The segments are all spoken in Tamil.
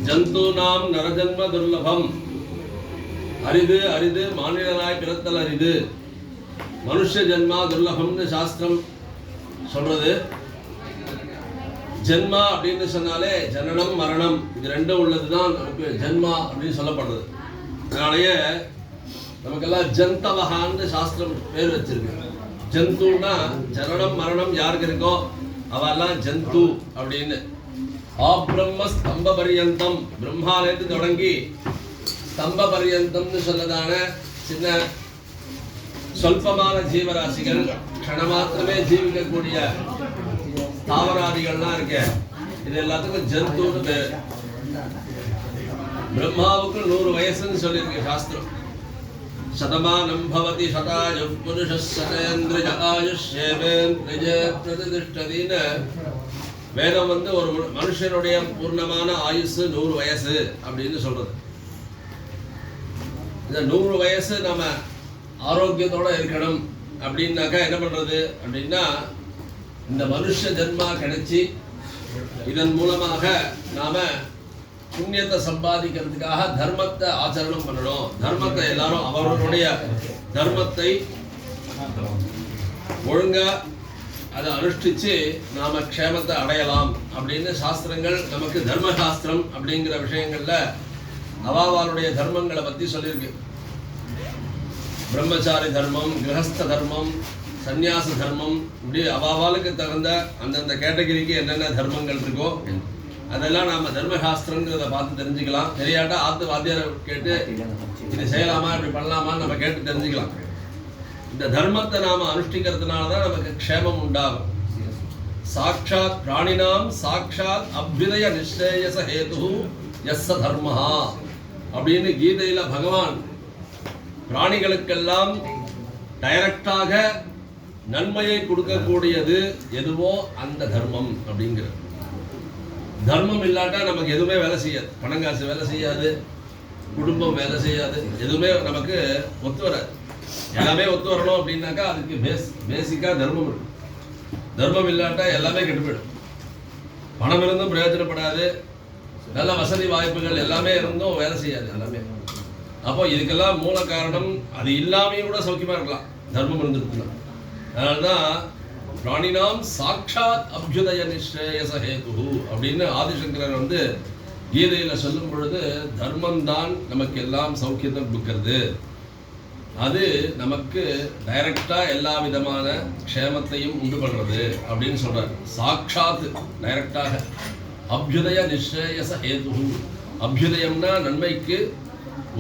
ஜந்தூனாம் நரஜன்ம துர்லபம். அரிது அரிது மாநிலனாய் பிறத்தல் அரிது, மனுஷ ஜென்மா துர்லபம்னு சாஸ்திரம் சொல்றது. ஜென்மா அப்படின்னு சொன்னாலே ஜனனம் மரணம் இது ரெண்டும் உள்ளதுதான் நமக்கு ஜென்மா அப்படின்னு சொல்லப்படுறது. அதனாலேயே நமக்கெல்லாம் ஜந்தவகான்னு சாஸ்திரம் பேர் வச்சிருக்கு. ஜந்துன்னா ஜனனம் மரணம் யாருக்கு இருக்கோ அவெல்லாம் ஜந்து அப்படின்னு. ஆப்ரம்ம ஸ்தம்ப பரியந்தம், பிரம்மாலேருந்து தொடங்கி ஸ்தம்ப பரியந்தம்னு சொல்லதான சின்ன சொல்பமான ஜீவராசிகள், க்ஷணமாத்திரமே ஜீவிக்கக்கூடிய தாவராதிகள்லாம் இருக்கு. இது எல்லாத்துக்கும் ஜந்துன்னு பேர். பிரம்மாவுக்கு 100 வயசுன்னு சொல்லியிருக்கு சாஸ்திரம். சதமானம் பவதி சதாயுः புருஷः சதேந்திரிய ஆயுஷ்யேவேந்திரிய பிரதிஷ்டதின்னு வேதம் ஒரு மனுஷனுடைய பூர்ணமான ஆயுசு 100 வயசு அப்படின்னு சொல்றது. இந்த 100 வயசு நம்ம ஆரோக்கியத்தோட இருக்கணும் அப்படின்னாக்கா என்ன பண்றது அப்படின்னா, இந்த மனுஷ ஜென்மா கிடைச்சி இதன் மூலமாக நாம புண்ணியத்தை சம்பாதிக்கிறதுக்காக தர்மத்தை ஆச்சரணம் பண்ணணும். தர்மத்தை எல்லாரும் அவர்களுடைய தர்மத்தை ஒழுங்கா அதை அனுஷ்டிச்சு நாம க்ஷேமத்தை அடையலாம் அப்படின்னு சாஸ்திரங்கள் நமக்கு தர்மசாஸ்திரம் அப்படிங்கிற விஷயங்கள்ல அவாவாளுடைய தர்மங்களை பத்தி சொல்லியிருக்கு. பிரம்மச்சாரி தர்மம், கிரகஸ்த தர்மம், சந்நியாச தர்மம், இப்படி அவாவாளுக்கு தகுந்த அந்தந்த கேட்டகரிக்கு என்னென்ன தர்மங்கள் இருக்கோ அதெல்லாம் நாம தர்மசாஸ்திரங்கிறத பார்த்து தெரிஞ்சுக்கலாம். தெரியாட்டா ஆத்து வாத்தியாரை கேட்டு இது செய்யலாமா இப்படி பண்ணலாமான்னு நம்ம கேட்டு தெரிஞ்சுக்கலாம். இந்த தர்மத்தை நாம அனுஷ்டிக்கிறதுனாலதான் நமக்கு க்ஷேமம் உண்டாகும். சாட்சாத் பிராணினாம் சாட்சாத் அபியுதய நிஸ்ரேயச ஹேது யஸ்ஸ தர்மஹா அப்படின்னு கீதையில பகவான் பிராணிகளுக்கெல்லாம் டைரக்டாக நன்மையை கொடுக்கக்கூடியது எதுவோ அந்த தர்மம் அப்படிங்கிறது. தர்மம் இல்லாட்டா நமக்கு எதுவுமே வேலை செய்யாது. பணங்காசு வேலை செய்யாது, குடும்பம் வேலை செய்யாது, எதுவுமே நமக்கு ஒத்து வராது. எல்லாமே ஒத்து வரணும் அப்படின்னாக்கா அதுக்கு பேசிக்கா தர்மம் இருக்கும். தர்மம் இல்லாட்டா எல்லாமே கெட்டு போயிடும். பணம் இருந்தும் பிரயோஜனப்படாது, நல்ல வசதி வாய்ப்புகள் எல்லாமே இருந்தும் வேலை செய்யாது எல்லாமே. அப்போ இதுக்கெல்லாம் மூல காரணம் அது இல்லாமையும் கூட சௌக்கியமா இருக்கலாம், தர்மம் இருந்துருக்குன்னா. அதனால்தான் பிராணினாம் சாட்சாத் அபியுதய நிஸ்ரேயச ஹேது அப்படின்னு ஆதிசங்கரர் கீதையில சொல்லும் பொழுது தர்மம் தான் நமக்கு எல்லாம் சௌக்கியத்தை கொடுக்கிறது. அது நமக்கு டைரக்டா எல்லா விதமான க்ஷேமத்தையும் உண்டு பண்றது அப்படின்னு சொல்றாரு. சாட்சாத் டைரக்டாக அபியுதய நிஸ்ரேயச ஹேது. அபியுதயம்னா நன்மைக்கு,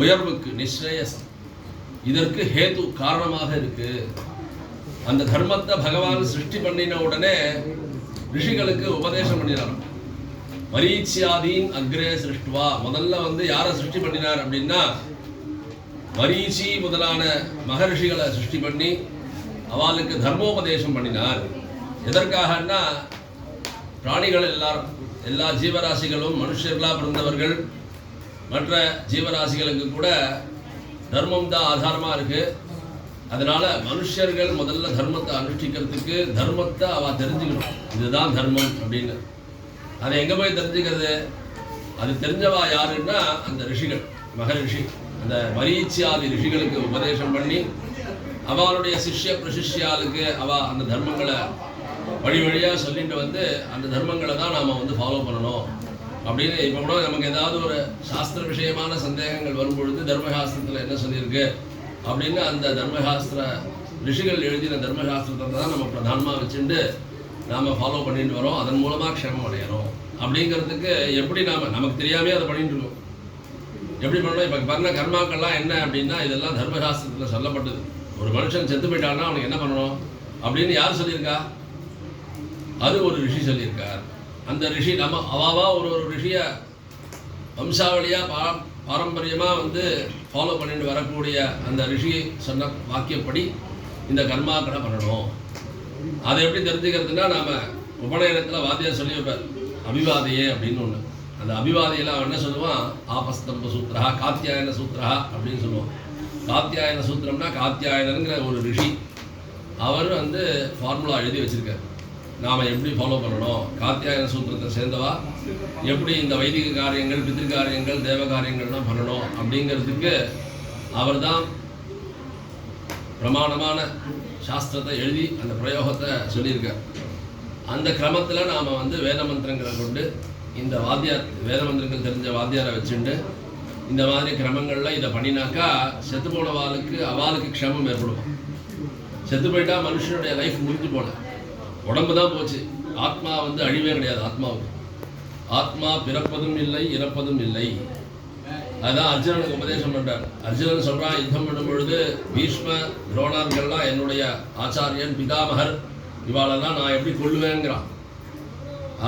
உயர்வுக்கு, நிஸ்ரேயசம் இதற்கு ஹேது காரணமாக இருக்கு. அந்த தர்மத்தை பகவான் சிருஷ்டி பண்ணின உடனே ரிஷிகளுக்கு உபதேசம் பண்ணினார். மரீச்சியாதீன் அக்ரே சிருஷ்டுவா. முதல்ல யாரை சிருஷ்டி பண்ணினார் அப்படின்னா மரீச்சி முதலான மகரிஷிகளை சிருஷ்டி பண்ணி அவளுக்கு தர்மோபதேசம் பண்ணினார். எதற்காகனா பிராணிகள் எல்லாரும், எல்லா ஜீவராசிகளும் மனுஷர்களா பிறந்தவர்கள் மற்ற ஜீவராசிகளுக்கு கூட தர்மம் தான் ஆதாரமா இருக்கு. அதனால மனுஷர்கள் முதல்ல தர்மத்தை அனுஷ்டிக்கிறதுக்கு தர்மத்தை அவ தெரிஞ்சுக்கணும், இதுதான் தர்மம் அப்படின்னு. அதை எங்க போய் தெரிஞ்சுக்கிறது? அது தெரிஞ்சவா யாருன்னா அந்த ரிஷிகள், மகரிஷி. அந்த மரீச்சியாதி ரிஷிகளுக்கு உபதேசம் பண்ணி அவளுடைய சிஷ்ய பிரசிஷ்யாளுக்கு அவ அந்த தர்மங்களை வழி வழியா சொல்லிட்டு அந்த தர்மங்களை தான் நாம ஃபாலோ பண்ணணும் அப்படின்னு. இப்போ கூட நமக்கு ஏதாவது ஒரு சாஸ்திர விஷயமான சந்தேகங்கள் வரும்பொழுது தர்மசாஸ்திரத்துல என்ன சொல்லியிருக்கு அப்படின்னு அந்த தர்மசாஸ்திர ரிஷிகள் எழுதின தர்மசாஸ்திரத்தை தான் நம்ம பிரதானமாக வச்சுட்டு நாம் ஃபாலோ பண்ணிட்டு வரோம். அதன் மூலமாக க்ஷேமம் அடையணும் அப்படிங்கிறதுக்கு எப்படி நமக்கு தெரியாமே அதை பண்ணிட்டு இருக்கோம். எப்படி பண்ணணும்? இப்போ பண்ண கர்மாக்கள்லாம் என்ன அப்படின்னா இதெல்லாம் தர்மசாஸ்திரத்தில் சொல்லப்பட்டது. ஒரு மனுஷன் செத்து போயிட்டான்னா அவனுக்கு என்ன பண்ணணும் அப்படின்னு யார் சொல்லியிருக்கா? அது ஒரு ரிஷி சொல்லியிருக்கார். அந்த ரிஷி நம்ம அவாவா ஒரு ரிஷியை வம்சாவளியாக பாரம்பரியமாக ஃபாலோ பண்ணிட்டு வரக்கூடிய அந்த ரிஷி சொன்ன வாக்கியப்படி இந்த கர்மாக்களை பண்ணணும். அதை எப்படி தெரிஞ்சுக்கிறதுனா நாம உபநயனத்தில் வாத்தியார் சொல்லி வைப்பார் அபிவாதையே அப்படின்னு ஒன்று. அந்த அபிவாதையில் அவன் என்ன சொல்லுவான்? ஆபஸ்தம்ப சூத்திரா, காத்தியாயன சூத்திரா அப்படின்னு சொல்லுவான். காத்தியாயன சூத்திரம்னா காத்தியாயனங்கிற ஒரு ரிஷி அவர் வந்து ஃபார்முலா எழுதி வச்சுருக்கார். நாம் எப்படி ஃபாலோ பண்ணணும், காத்தியாயன சூத்திரத்தை சேர்ந்தவா எப்படி இந்த வைதிக காரியங்கள், பித்திருக்காரியங்கள், தேவ காரியங்கள்லாம் பண்ணணும் அப்படிங்கிறதுக்கு அவர் தான் பிரமாணமான சாஸ்திரத்தை எழுதி அந்த பிரயோகத்தை சொல்லியிருக்கார். அந்த கிரமத்தில் நாம் வந்து வேத மந்திரங்களை கொண்டு இந்த வாத்தியார், வேத மந்திரங்கள் தெரிஞ்ச வாத்தியாரை வச்சுட்டு இந்த மாதிரி கிரமங்களில் இதை பண்ணினாக்கா செத்து போன அவளுக்கு க்ஷமம் ஏற்படும். செத்து போயிட்டா மனுஷனுடைய லைஃப் முடிஞ்சு போன, உடம்பு தான் போச்சு, ஆத்மா வந்து அழிவே கிடையாது. ஆத்மாவுக்கு ஆத்மா பிறப்பதும் இல்லை இறப்பதும் இல்லை. அதுதான் அர்ஜுனனுக்கு உபதேசம் பண்ணுறார். அர்ஜுனன் சொல்கிறான், யுத்தம் பண்ணும் பொழுது பீஷ்ம துரோணர்கள்லாம் என்னுடைய ஆச்சாரியன், பிதாமகர், இவாளெல்லாம் நான் எப்படி கொள்ளுவேங்கிறான்.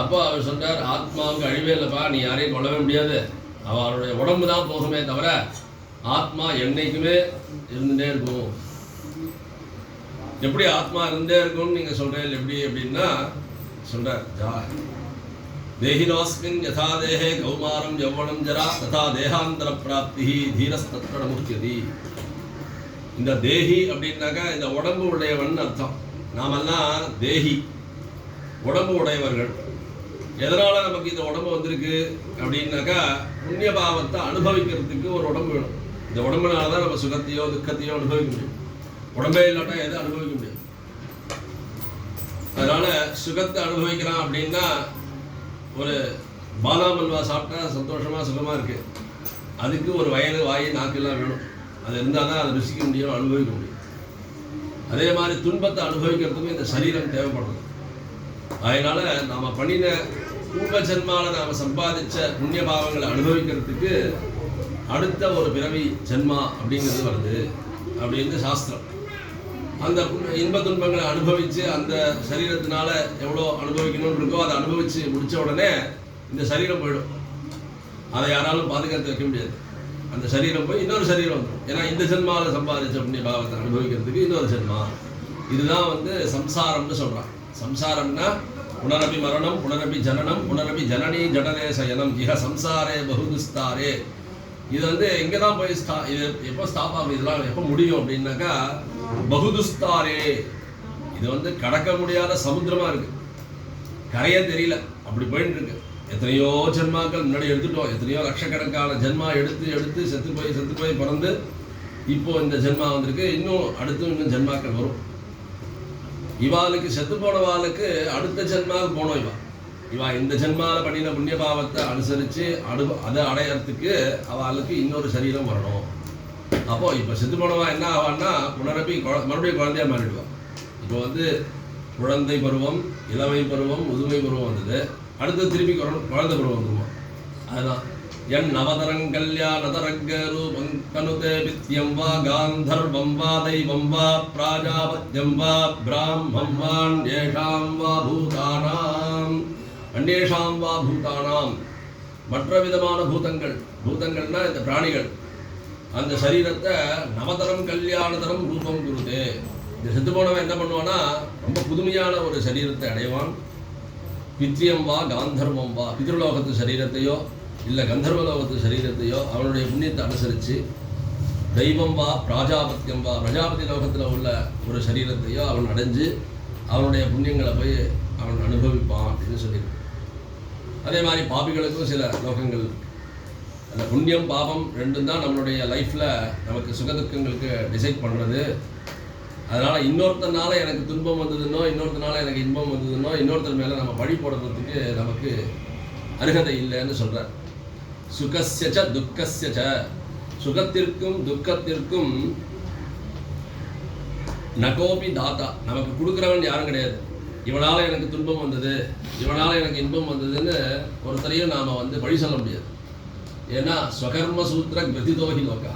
அப்போ அவர் சொல்கிறார், ஆத்மாவுக்கு அழிவே இல்லைப்பா, நீ யாரையும் கொள்ளவே முடியாது, அவளுடைய உடம்பு தான் போகுமே தவிர ஆத்மா என்னைக்குமே இருந்துகிட்டே இருக்கும். எப்படி ஆத்மா இருந்தே இருக்கும்னு நீங்கள் சொல்கிறீங்க எப்படி அப்படின்னா சொல்கிறார், தேஹினோஸ்மின் யதா தேஹே கௌமாரம் யௌவனம் ஜரா ததா தேகாந்தர பிராப்தி தீரஸ்தத்ர முக்கியதி. இந்த தேஹி அப்படின்னாக்கா இந்த உடம்பு உடையவன் அர்த்தம். நாமெல்லாம் தேஹி, உடம்பு உடையவர்கள். எதனால் நமக்கு இந்த உடம்பு வந்திருக்கு அப்படின்னாக்கா புண்ணிய பாவத்தை அனுபவிக்கிறதுக்கு ஒரு உடம்பு வேணும். இந்த உடம்புனால தான் நம்ம சுகத்தையோ துக்கத்தையோ அனுபவிக்க முடியும். உடம்பே இல்லாட்டா எதை அனுபவிக்க முடியும். அதனால சுகத்தை அனுபவிக்கிறான் அப்படின்னா ஒரு பாதாமல்வா சாப்பிட்டா சந்தோஷமாக சுகமாக இருக்குது. அதுக்கு ஒரு வயது, வாய், நாக்கெல்லாம் வேணும். அது இருந்தால் தான் அதை ருசிக்க முடியும், அனுபவிக்க முடியும். அதே மாதிரி துன்பத்தை அனுபவிக்கிறதுக்கும் இந்த சரீரம் தேவைப்படுறது. அதனால் நாம் பண்ணின பூர்வ ஜென்மாவில் நாம் சம்பாதிச்ச புண்ணிய பாவங்களை அனுபவிக்கிறதுக்கு அடுத்த ஒரு பிறவி ஜென்மா அப்படிங்கிறது வருது அப்படின்னு சாஸ்திரம். அந்த இன்ப துன்பங்களை அனுபவித்து அந்த சரீரத்தினால எவ்வளோ அனுபவிக்கணும்னு இருக்கோ அதை அனுபவித்து முடித்த உடனே இந்த சரீரம் போயிடும். அதை யாராலும் பாதுகாத்து வைக்க முடியாது. அந்த சரீரம் போய் இன்னொரு சரீரம் வந்துடும். ஏன்னா இந்த ஜென்மாவில் சம்பாதிச்ச புண்ணிய பாவத்தை அனுபவிக்கிறதுக்கு இன்னொரு ஜென்மா. இதுதான் வந்து சம்சாரம்னு சொல்கிறான். சம்சாரம்னா புனரபி மரணம், புனரபி ஜனனம், புனரபி ஜனனி ஜடனே சயனம், இஹ சம்சாரே பகுதுஸ்தாரே. இது வந்து எங்கே தான் போய் இது எப்போ ஸ்டாப் ஆகும், இதெல்லாம் எப்போ முடியும் அப்படின்னாக்கா பகுதுஸ்தாரே. இது வந்து கடக்க முடியாத சமுத்திரமாக இருக்குது, கரையே தெரியல, அப்படி போயிட்டு இருக்கு. எத்தனையோ ஜென்மாக்கள் முன்னாடி எடுத்துட்டோம், எத்தனையோ லட்சக்கணக்கான ஜென்மா எடுத்து செத்து போய் பிறந்து இப்போ இந்த ஜென்மா வந்திருக்கு. இன்னும் ஜென்மாக்கள் வரும். இவாளுக்கு செத்து போனவாளுக்கு அடுத்த ஜென்மாவுக்கு போனோம். இவா இந்த ஜென்மாவில் பண்ணின புண்ணிய பாவத்தை அனுசரித்து அதை அடையிறதுக்கு அவளுக்கு இன்னொரு சரீரம் வரணும். அப்போது இப்போ செத்து போனவா என்ன ஆவான்னா மறுபடியும் குழந்தையா மாறிடுவான். இப்போ வந்து குழந்தை பருவம், இளமை பருவம், முதுமை பருவம் வந்தது. அடுத்து திருப்பி குழந்தை பருவம் வந்துடுவோம். அதுதான் என் நவதரங்கல்யாணதரங்க ரூபம் கனுதே வித்யம் வா காந்தர்வம் வா தெய்வம் வா பிராஜாபத்யம் வா பிராமம் வா அன்யேஷாம் வா பூதானாம். அன்யேஷாம் வா பூதானாம், மற்ற விதமான பூதங்கள்னா இந்த பிராணிகள். அந்த சரீரத்தை நவதரம் கல்யாணதரம் ரூபம் குருதே. இந்த செத்து போனவன் என்ன பண்ணுவான்னா ரொம்ப புதுமையான ஒரு சரீரத்தை அடைவான். பித்ரியம் வா காந்தர்வம் வா, பித்ருலோகத்து சரீரத்தையோ இல்லை கந்தர்வலோகத்து சரீரத்தையோ அவனுடைய புண்ணியத்தை அனுசரித்து, தெய்வம் வா பிராஜாபத்தியம் வா, பிரஜாபதி லோகத்தில் உள்ள ஒரு சரீரத்தையோ அவன் அடைஞ்சு அவனுடைய புண்ணியங்களை போய் அவன் அனுபவிப்பான் அப்படின்னு சொல்லியிருக்கான். அதே மாதிரி பாபிகளுக்கும் சில லோகங்கள். அந்த புண்ணியம் பாபம் ரெண்டும் தான் நம்மளுடைய லைஃப்பில் நமக்கு சுகதுக்கங்களுக்கு டிசைட் பண்ணுறது. அதனால் இன்னொருத்தனால எனக்கு துன்பம் வந்ததுன்னோ, இன்னொருத்தனால எனக்கு இன்பம் வந்ததுன்னோ, இன்னொருத்தர் மேலே நம்ம பழி போடுறதுக்கு நமக்கு அருகதை இல்லைன்னு சொல்கிறார். சுகஸ்யச்ச துக்கஸ்யச்ச, சுகத்திற்கும் துக்கத்திற்கும் நகோபி தாத்தா, நமக்கு கொடுக்குறவன் யாரும் கிடையாது. இவனால் எனக்கு துன்பம் வந்தது, இவனால் எனக்கு இன்பம் வந்ததுன்னு ஒருத்தரையும் நாம் வந்து பழி சொல்ல முடியாது. ஏன்னா ஸ்வகர்ம சூத்திர கதிதோகி லோகா,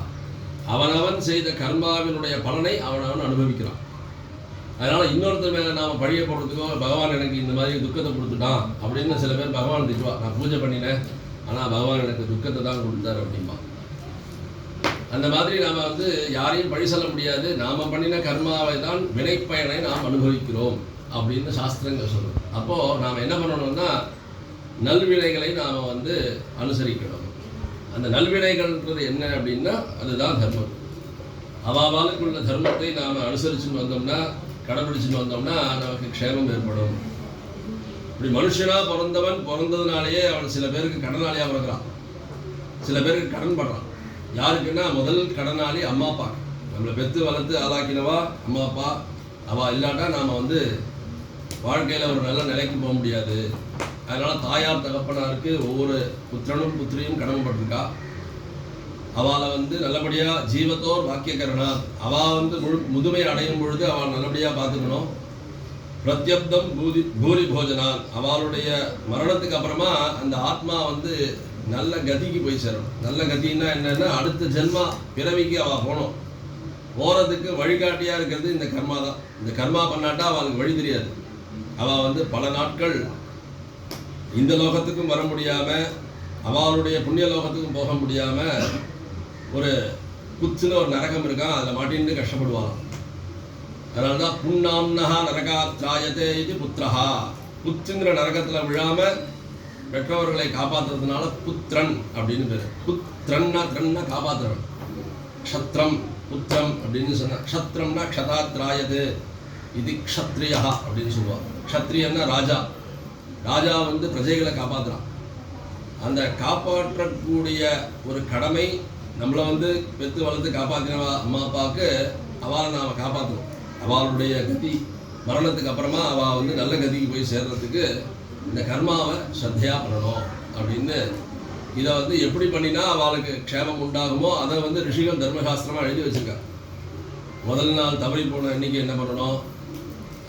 அவனவன் செய்த கர்மாவினுடைய பலனை அவனவன் அனுபவிக்கிறான். அதனால் இன்னொருத்தர் மேலே நாம் பழிய போடுறதுக்கோ, பகவான் எனக்கு இந்த மாதிரி துக்கத்தை கொடுத்துட்டான் அப்படின்னு சில பேர் பகவான் திட்டுவா. நான் பூஜை பண்ணினேன், ஆனால் பகவான் எனக்கு துக்கத்தை தான் கொடுத்தார் அப்படின்பா. அந்த மாதிரி நாம் வந்து யாரையும் பழி சொல்ல முடியாது. நாம் பண்ணின கர்மாவை தான் வினைப்பயனை நாம் அனுபவிக்கிறோம் அப்படின்னு சாஸ்திரங்கள் சொல்லுவோம். அப்போது நாம் என்ன பண்ணணும்னா நல்வினைகளை நாம் வந்து அனுசரிக்கணும். அந்த நல்வினைகள்ன்றது என்ன அப்படின்னா அதுதான் தர்மம். அவாவாளுக்குள்ள தர்மத்தை நாம் அனுசரிச்சுன்னு வந்தோம்னா கடைபிடிச்சிட்டு வந்தோம்னா நமக்கு க்ஷேமம் ஏற்படும். இப்படி மனுஷனாக பிறந்ததுனாலேயே அவன் சில பேருக்கு கடனாளியாக பிறகுறான், சில பேருக்கு கடன் படுறான். யாருக்குன்னா முதல் கடனாளி அம்மா அப்பா. நம்மளை பெற்று வளர்த்து ஆளாக்கினவா அம்மா அப்பா. அவள் இல்லாட்டா நாம் வந்து வாழ்க்கையில் ஒரு நல்ல நிலைக்கு போக முடியாது. அதனால் தாயார் தகப்பனாருக்கு ஒவ்வொரு புத்திரனும் புத்திரியும் கடமைப்பட்டிருக்கா. அவளை வந்து நல்லபடியாக ஜீவத்தோர் வாக்கியக்கரணா, அவள் வந்து முதுமை அடையும் பொழுது அவள் நல்லபடியாக பார்த்துக்கணும். பிரத்யப்தம் பூரி போஜனான், அவளுடைய மரணத்துக்கு அப்புறமா அந்த ஆத்மா வந்து நல்ல கதிக்கு போய் சேரணும். நல்ல கதின்னா என்னன்னா அடுத்த ஜென்மா பிறவிக்கு அவள் போகணும். போகிறதுக்கு வழிகாட்டியாக இருக்கிறது இந்த கர்மா தான். இந்த கர்மா பண்ணாட்டா அவளுக்கு வழி தெரியாது. அவள் வந்து பல நாட்கள் இந்த லோகத்துக்கும் வர முடியாமல், அவளுடைய புண்ணிய லோகத்துக்கும் போக முடியாமல் ஒரு குத்துன்னு ஒரு நரகம் இருக்கான், அதில் மாட்டின்னு கஷ்டப்படுவாளாம். அதனால தான் புண்ணாம்னஹா நரகாத்ராயதே இது புத்திரஹா. புத்துங்கிற நரகத்தில் விழாமல் பெற்றவர்களை காப்பாற்றுறதுனால புத்திரன் அப்படின்னு பேர். புத்திரன்னா காப்பாற்றுறவன். க்ஷத்ரம் புத்திரம் அப்படின்னு சொன்ன. க்ஷத்ரம்னா க்ஷதாத்ராயது, இது க்ஷத்ரியா அப்படின்னு சொல்லுவாங்க. க்ஷத்ரியன்னா ராஜா. ராஜா வந்து பிரஜைகளை காப்பாற்றுறான். அந்த காப்பாற்றக்கூடிய ஒரு கடமை நம்மளை வந்து பெற்று வளர்த்து காப்பாற்றின அம்மா அப்பாவுக்கு அவளை நாம் காப்பாற்றணும். அவளுடைய கதி மரணத்துக்கு அப்புறமா அவள் வந்து நல்ல கதிக்கு போய் சேர்றதுக்கு இந்த கர்மாவை ஸ்ரத்தையாக பண்ணணும் அப்படின்னு. இதை வந்து எப்படி பண்ணினா அவளுக்கு க்ஷேமம் உண்டாகுமோ அதை வந்து ரிஷிகள் தர்மசாஸ்திரமாக எழுதி வச்சுருக்காங்க. முதல் நாள் தவறி போன அன்றைக்கி என்ன பண்ணணும்,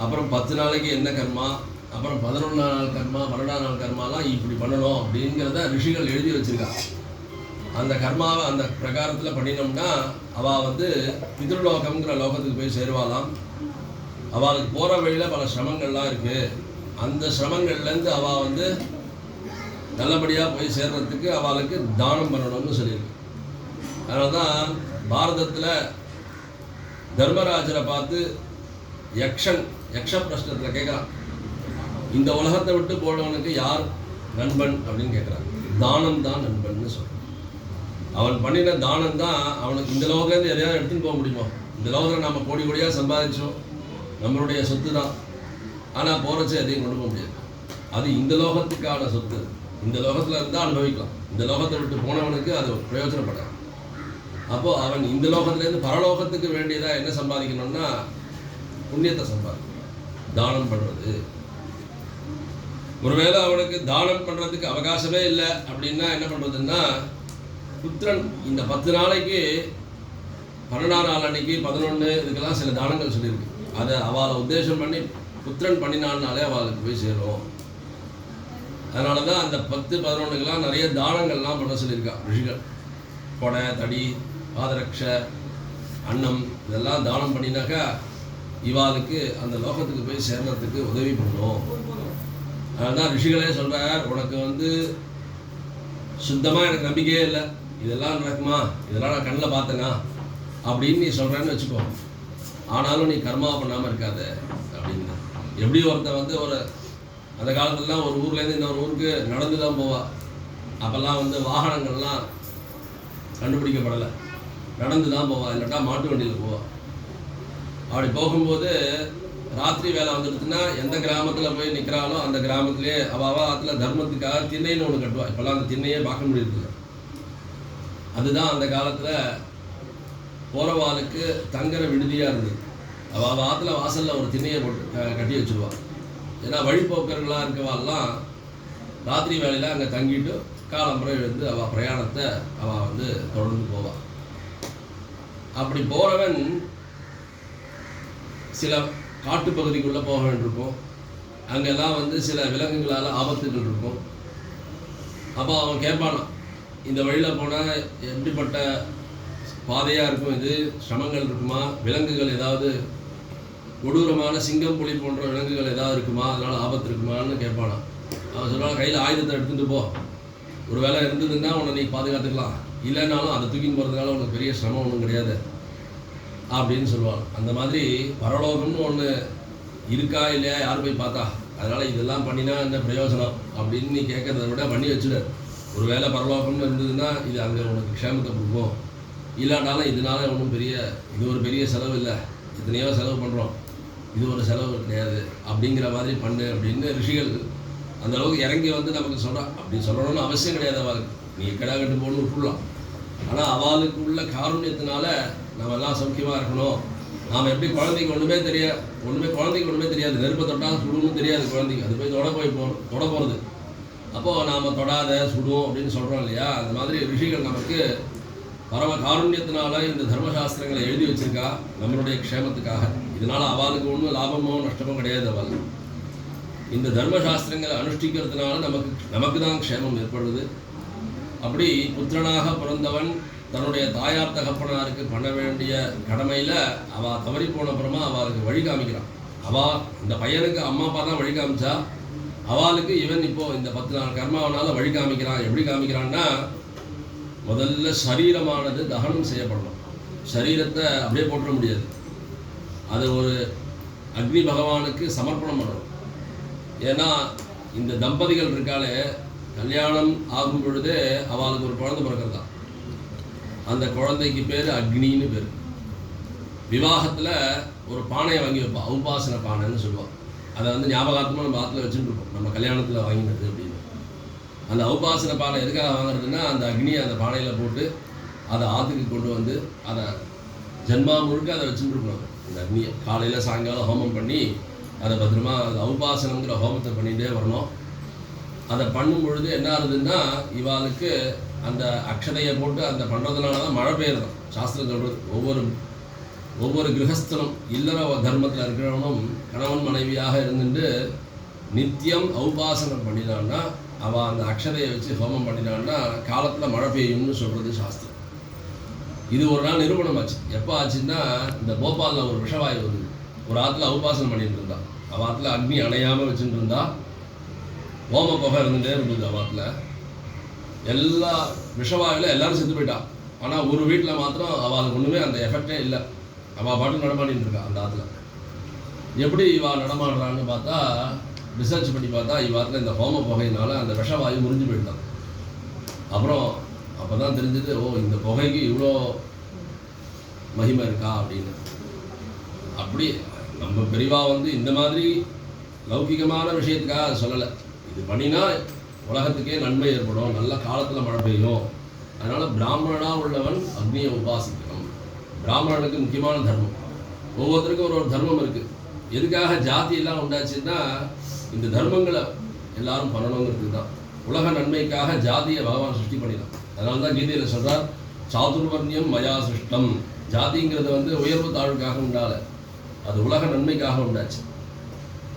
அப்புறம் 10 நாளைக்கு என்ன கர்மா, அப்புறம் 11 நாள் கர்மா, 12 நாள் கர்மாலாம் இப்படி பண்ணணும் அப்படிங்கிறத ரிஷிகள் எழுதி வச்சுருக்காங்க. அந்த கர்மாவை அந்த பிரகாரத்தில் பண்ணினோம்னா அவள் வந்து பித்ருலோகம்ங்கிற லோகத்துக்கு போய் சேருவாளாம். அவளுக்கு போகிற வழியில் பல சிரமங்கள்லாம் இருக்குது. அந்த சிரமங்கள்லேருந்து அவள் வந்து நல்லபடியாக போய் சேர்றதுக்கு அவளுக்கு தானம் பண்ணணும்னு சொல்லியிருக்கு. அதனால தான் பாரதத்தில் தர்மராஜரை பார்த்து யக்ஷ பிரஷ்னத்தில் கேட்குறான், இந்த உலகத்தை விட்டு போனவனுக்கு யார் நண்பன் அப்படின்னு கேட்குறான். தானம் தான் நண்பன்னு சொல்கிறான். அவன் பண்ணின தானம் தான் அவனுக்கு இந்த லோகத்துலேருந்து எதையாவது எடுத்துன்னு போக முடியுமா? இந்த லோகத்தில் நம்ம கோடி கோடியாக சம்பாதிச்சோம், நம்மளுடைய சொத்து தான். ஆனால் போகிறச்சு எதையும் கொண்டு போக முடியாது. அது இந்த லோகத்துக்கான சொத்து. இந்த லோகத்தில் இருந்தால் அனுபவிக்கலாம். இந்த லோகத்தை விட்டு போனவனுக்கு அது பிரயோஜனப்படாது. அப்போது அவன் இந்த லோகத்துலேருந்து பரலோகத்துக்கு வேண்டியதாக என்ன சம்பாதிக்கணும்னா புண்ணியத்தை சம்பாதிக்கணும். தானம் பண்ணுறது. ஒருவேளை அவனுக்கு தானம் பண்ணுறதுக்கு அவகாசமே இல்லை அப்படின்னா என்ன பண்ணுறதுன்னா, புத்திரன் இந்த 10 நாளைக்கு 12 நாள் அன்னைக்கு 11 இதுக்கெல்லாம் சில தானங்கள் சொல்லியிருக்கு. அதை அவளை உத்தேசம் பண்ணி புத்திரன் பண்ணினால்னாலே அவளுக்கு போய் சேரும். அதனால தான் அந்த 10, 11க்கெல்லாம் நிறைய தானங்கள்லாம் பண்ண சொல்லியிருக்கா ரிஷிகள். கொடை, தடி, பாதரக்ஷ, அன்னம் இதெல்லாம் தானம் பண்ணினாக்கா இவாளுக்கு அந்த லோகத்துக்கு போய் சேர்றதுக்கு உதவி பண்ணும். அதனால தான் ரிஷிகளே சொல்கிறார், உனக்கு வந்து சுத்தமாக எனக்கு நம்பிக்கையே இல்லை, இதெல்லாம் நடக்குமா, இதெல்லாம் நான் கண்ணில் பார்த்தேனா அப்படின்னு நீ சொல்கிறேன்னு வச்சுக்கோ, ஆனாலும் நீ கர்மா பண்ணாமல் இருக்காத அப்படின்னு. எப்படி ஒருத்தன் வந்து ஒரு அந்த காலத்துலலாம் ஒரு ஊர்லேருந்து இன்னொரு ஊருக்கு நடந்து தான் போவாள். அப்போல்லாம் வந்து வாகனங்கள்லாம் கண்டுபிடிக்கப்படலை, நடந்து தான் போவாள், இல்லாட்டா மாட்டு வண்டியில் போவாள். அப்படி போகும்போது ராத்திரி வேலை வந்துடுச்சுன்னா எந்த கிராமத்தில் போய் நிற்கிறாலும் அந்த கிராமத்திலே அவாத்தில் தர்மத்துக்காக திண்ணைன்னு ஒன்று கட்டுவாள். இப்போல்லாம் அந்த திண்ணையே பார்க்க முடியறதில்லை. அதுதான் அந்த காலத்தில் போகிறவாளுக்கு தங்குற விடுதியாக இருந்தது. ஆற்றுல வாசலில் ஒரு திண்ணையை போட்டு கட்டி வச்சுருவாள். ஏன்னா வழிபோக்கர்களாக இருக்கவாள்லாம் ராத்திரி வேலையில் அங்கே தங்கிட்டு காலம்புரை எழுந்து அவள் பிரயாணத்தை அவள் வந்து தொடர்ந்து போவாள். அப்படி போகிறவன் சில காட்டுப்பகுதிக்குள்ளே போக வேண்டியிருக்கும். அங்கெல்லாம் வந்து சில விலங்குகளால் ஆபத்துகள் இருக்கும். அப்போ அவன் கேட்பானான், இந்த வழியில் போனால் எப்படிப்பட்ட பாதையாக இருக்கும், இது சிரமங்கள் இருக்குமா, விலங்குகள் ஏதாவது கொடூரமான சிங்கம், புலி போன்ற விலங்குகள் ஏதாவது இருக்குமா, அதனால் ஆபத்து இருக்குமான்னு கேட்பானான். அவன் சொல்லுவான், கையில் ஆயுதத்தை எடுத்துகிட்டு போ, ஒரு வேலை இருந்ததுன்னா உன்னை நீ பாதுகாத்துக்கலாம், இல்லைன்னாலும் அதை தூக்கின்னு போகிறதுனால உனக்கு பெரிய சிரமம் ஒன்றும் கிடையாது அப்படின்னு சொல்லுவாங்க. அந்த மாதிரி பரலோகம்னு ஒன்று இருக்கா இல்லையா யார் போய் பார்த்தா, அதனால் இதெல்லாம் பண்ணினா என்ன பிரயோஜனம் அப்படின்னு நீ கேட்குறத விட பண்ணி வச்சுடு. ஒரு வேளை பரலோகம்னு இருந்ததுன்னா இது அங்கே உனக்கு க்ஷேமத்தை கொடுக்கும், இல்லாட்டாலும் இதனால ஒன்றும் இது ஒரு பெரிய செலவு இல்லை, எத்தனையோ செலவு பண்ணுறோம், இது ஒரு செலவு கிடையாது அப்படிங்கிற மாதிரி பண்ணு அப்படின்னு ரிஷிகள் அந்த அளவுக்கு இறங்கி வந்து நமக்கு சொல்கிறான். அப்படி சொல்லணும்னு அவசியம் கிடையாது. அவளுக்கு நீ கடா கட்டு போகணும்னு விட்டுடலாம். ஆனால் அவளுக்கு உள்ள காருண்யத்தினால நம்ம எல்லாம் சௌக்கியமாக இருக்கணும். நாம் எப்படி குழந்தைக்கு ஒன்றுமே தெரியாது, நெருப்பை தொட்டால் சுடுன்னு தெரியாது குழந்தைக்கு, அது போய் தொட போகிறது. அப்போது நாம் தொடாத சுடுவோம் அப்படின்னு சொல்கிறோம் இல்லையா? அந்த மாதிரி ரிஷிகள் நமக்கு பரம காருண்யத்தினால இந்த தர்மசாஸ்திரங்களை எழுதி வச்சிருக்கா நம்மளுடைய க்ஷேமத்துக்காக. இதனால் அவளுக்கு ஒன்றும் லாபமோ நஷ்டமோ கிடையாது. அவள் இந்த தர்மசாஸ்திரங்களை அனுஷ்டிக்கிறதுனால நமக்கு தான் க்ஷேமம் ஏற்படுது. அப்படி புத்திரனாக பிறந்தவன் தன்னுடைய தாயார் தகப்பனாருக்கு பண்ண வேண்டிய கடமையில் அவள் தவறி போன அப்புறமா அவளுக்கு வழி காமிக்கிறான். அவள் இந்த பையனுக்கு அம்மா அப்பா தான் வழி காமிச்சா, அவளுக்கு இவன் இப்போது இந்த 10 நாள் கர்மாவனால் வழி காமிக்கிறான். எப்படி காமிக்கிறான்னா, முதல்ல சரீரமானது தகனம் செய்யப்படணும். சரீரத்தை அப்படியே போட்டுற முடியாது, அதை ஒரு அக்னி பகவானுக்கு சமர்ப்பணம் பண்ணணும். ஏன்னா இந்த தம்பதிகள் இருக்காலே, கல்யாணம் ஆகும் பொழுது அவளுக்கு ஒரு குழந்தை பிறக்கிறதா. அந்த குழந்தைக்கு பேர் அக்னின்னு பேர். விவாகத்தில் ஒரு பானையை வாங்கி வைப்பாள், ஔபாசன பானைன்னு சொல்லுவாள். அதை வந்து ஞாபகார்த்தமாக நம்ம ஆற்றுல வச்சுட்டு இருப்போம், நம்ம கல்யாணத்தில் வாங்கினது அப்படின்னு. அந்த ஔபாசன பானை எதுக்காக வாங்குறதுன்னா, அந்த அக்னியை அந்த பானையில் போட்டு அதை ஆற்றுக்கு கொண்டு வந்து அதை ஜென்மா முழுக்க அதை வச்சுட்டு இருக்கணும். அந்த அக்னியை காலையில் சாயங்காலம் ஹோமம் பண்ணி அதை பத்திரமா அந்த ஔபாசனங்கிற ஹோமத்தை பண்ணிகிட்டே வரணும். அதை பண்ணும் பொழுது என்ன ஆகுதுன்னா, இவாளுக்கு அந்த அக்ஷதையை போட்டு அந்த பண்ணுறதுனால தான் மழை பெய்யுறதும் சாஸ்திரம் சொல்கிறது. ஒவ்வொரு கிரகஸ்தனும் இல்லற தர்மத்தில் இருக்கிறவனும் கணவன் மனைவியாக இருந்துட்டு நித்தியம் ஔபாசனம் பண்ணினான்னா, அவள் அந்த அக்ஷதையை வச்சு ஹோமம் பண்ணினான்னா காலத்தில் மழை பெய்யும்னு சொல்கிறது சாஸ்திரம். இது ஒரு நாள் நிரூபணம் ஆச்சு. எப்போ ஆச்சுன்னா, இந்த போபாலில் ஒரு விஷவாயு வந்தது. ஒரு ஆற்றுல ஔபாசனம் பண்ணிட்டு இருந்தா, அவள் ஆற்றுல அக்னி அணையாமல் வச்சுட்டு இருந்தா, ஓம புகை இருந்துகிட்டே இருந்தது அவாத்தில். எல்லா விஷவாயில் எல்லாரும் செத்து போயிட்டா. ஆனால் ஒரு வீட்டில் மாத்திரம் அவளுக்கு ஒன்றுமே அந்த எஃபெக்டே இல்லை. அவள் பாட்டு நடமாடிட்டு இருக்கா அந்த ஆற்றுல. எப்படி இவள் நடமாடுறான்னு பார்த்தா, ரிசர்ச் பண்ணி பார்த்தா, இவாத்தில் இந்த ஹோம புகையினால அந்த விஷவாயு முறிஞ்சு போயிட்டான். அப்புறம் அப்போ தான் தெரிஞ்சது, ஓ இந்த புகைக்கு இவ்வளோ மகிமை இருக்கா அப்படின்னு. அப்படி நம்ம பெரியவா வந்து இந்த மாதிரி லௌகிகமான விஷயத்துக்காக அதை சொல்லலை. இது பண்ணினா உலகத்துக்கே நன்மை ஏற்படும், நல்ல காலத்தில் மழை பெய்யும். அதனால் பிராமணனாக உள்ளவன் அக்னியை உபாசிக்கணும். பிராமணனுக்கு முக்கியமான தர்மம். ஒவ்வொருத்தருக்கும் ஒரு தர்மம் இருக்குது. எதுக்காக ஜாதியெல்லாம் உண்டாச்சுன்னா, இந்த தர்மங்களை எல்லாரும் பண்ணணுங்கிறது தான். உலக நன்மைக்காக ஜாதியை பகவான் சிருஷ்டி பண்ணிடலாம். அதனால தான் கீதையில் சொல்கிறார், சாதுர்வர்ணியம் மயா சிருஷ்டம். ஜாதிங்கிறது வந்து உயர்வு தாழ்வுக்காக உண்டால, அது உலக நன்மைக்காக உண்டாச்சு.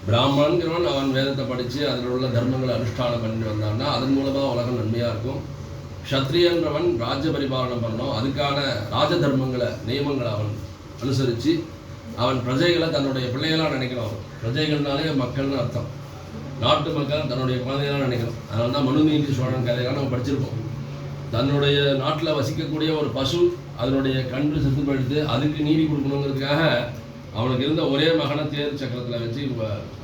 பிராமணங்கிறவன் அவன் வேதத்தை படித்து அதில் உள்ள தர்மங்களை அனுஷ்டானம் பண்ணிட்டு வந்தான்னா அதன் மூலமாக உலகம் நன்மையாக இருக்கும். க்ஷத்ரியன்றவன் ராஜ்ய பரிபாலனம் பண்ணணும், அதுக்கான ராஜ தர்மங்களை நியமங்களை அவன் அனுசரித்து அவன் பிரஜைகளை தன்னுடைய பிள்ளைகளாக நினைக்கணும். பிரஜைகள்னாலே மக்கள்னு அர்த்தம். நாட்டு மக்கள் தன்னுடைய குழந்தைகளாக நினைக்கணும். அதனால தான் மனுநீதி சோழன் கதையெல்லாம் நம்ம படிச்சிருப்போம். தன்னுடைய நாட்டில் வசிக்கக்கூடிய ஒரு பசு அதனுடைய கன்று செத்து போயிடுத்து, அதுக்கு நீதி கொடுக்கணுங்கிறதுக்காக அவனுக்கு இருந்த ஒரே மகனை தேர் சக்கரத்தில் வச்சு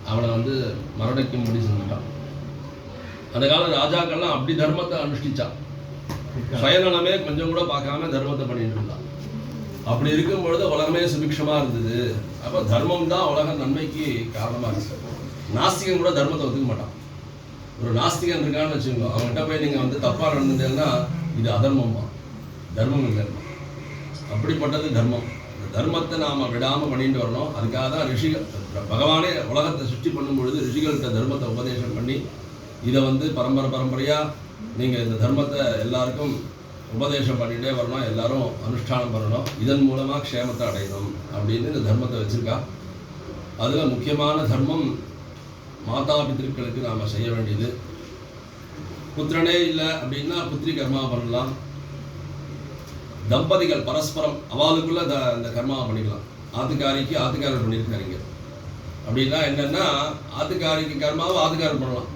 அவனை வந்து மரணிக்கும்படி செஞ்சுட்டான். அந்த கால ராஜாக்கள்லாம் அப்படி தர்மத்தை அனுஷ்டிச்சான். சுயநலமே கொஞ்சம் கூட பார்க்காம தர்மத்தை பண்ணிட்டு இருந்தான். அப்படி இருக்கும் பொழுது உலகமே சுபிக்ஷமாக இருந்தது. அப்போ தர்மம் தான் உலக நன்மைக்கு காரணமாக இருக்கு. நாஸ்திகன் கூட தர்மத்தை ஒத்துக்க மாட்டான். ஒரு நாஸ்திகன் இருக்கான்னு வச்சுக்கோங்க, அவன்கிட்ட போய் நீங்கள் வந்து தப்பாக நடந்துட்டேன்னா இது அதர்மமா, தர்மம் இல்லை. அப்படிப்பட்டது தர்மம். இந்த தர்மத்தை நாம் விடாமல் பண்ணிட்டு வரணும். அதுக்காக தான் ரிஷிகள், பகவானே உலகத்தை சிருஷ்டி பண்ணும் பொழுது ரிஷிகள்கிட்ட தர்மத்தை உபதேசம் பண்ணி இதை வந்து பரம்பரையாக நீங்கள் இந்த தர்மத்தை எல்லாருக்கும் உபதேசம் பண்ணிகிட்டே வரணும், எல்லாரும் அனுஷ்டானம் பண்ணணும், இதன் மூலமாக க்ஷேமத்தை அடையணும் அப்படின்னு இந்த தர்மத்தை வச்சுருக்கா. அதில் முக்கியமான தர்மம் மாதா பித்திருக்களுக்கு நாம் செய்ய வேண்டியது. புத்திரனே இல்லை அப்படின்னா புத்திரி கர்மாவை பண்ணலாம். தம்பதிகள் பரஸ்பரம் அவளுக்குள்ள இந்த கர்மாவை பண்ணிக்கலாம். ஆத்துக்காரிக்கு ஆத்துக்காரர் பண்ணியிருக்காருங்க அப்படின்னா என்னென்னா, ஆத்துக்காரிக்கு கர்மாவை ஆத்துக்காரர் பண்ணலாம்.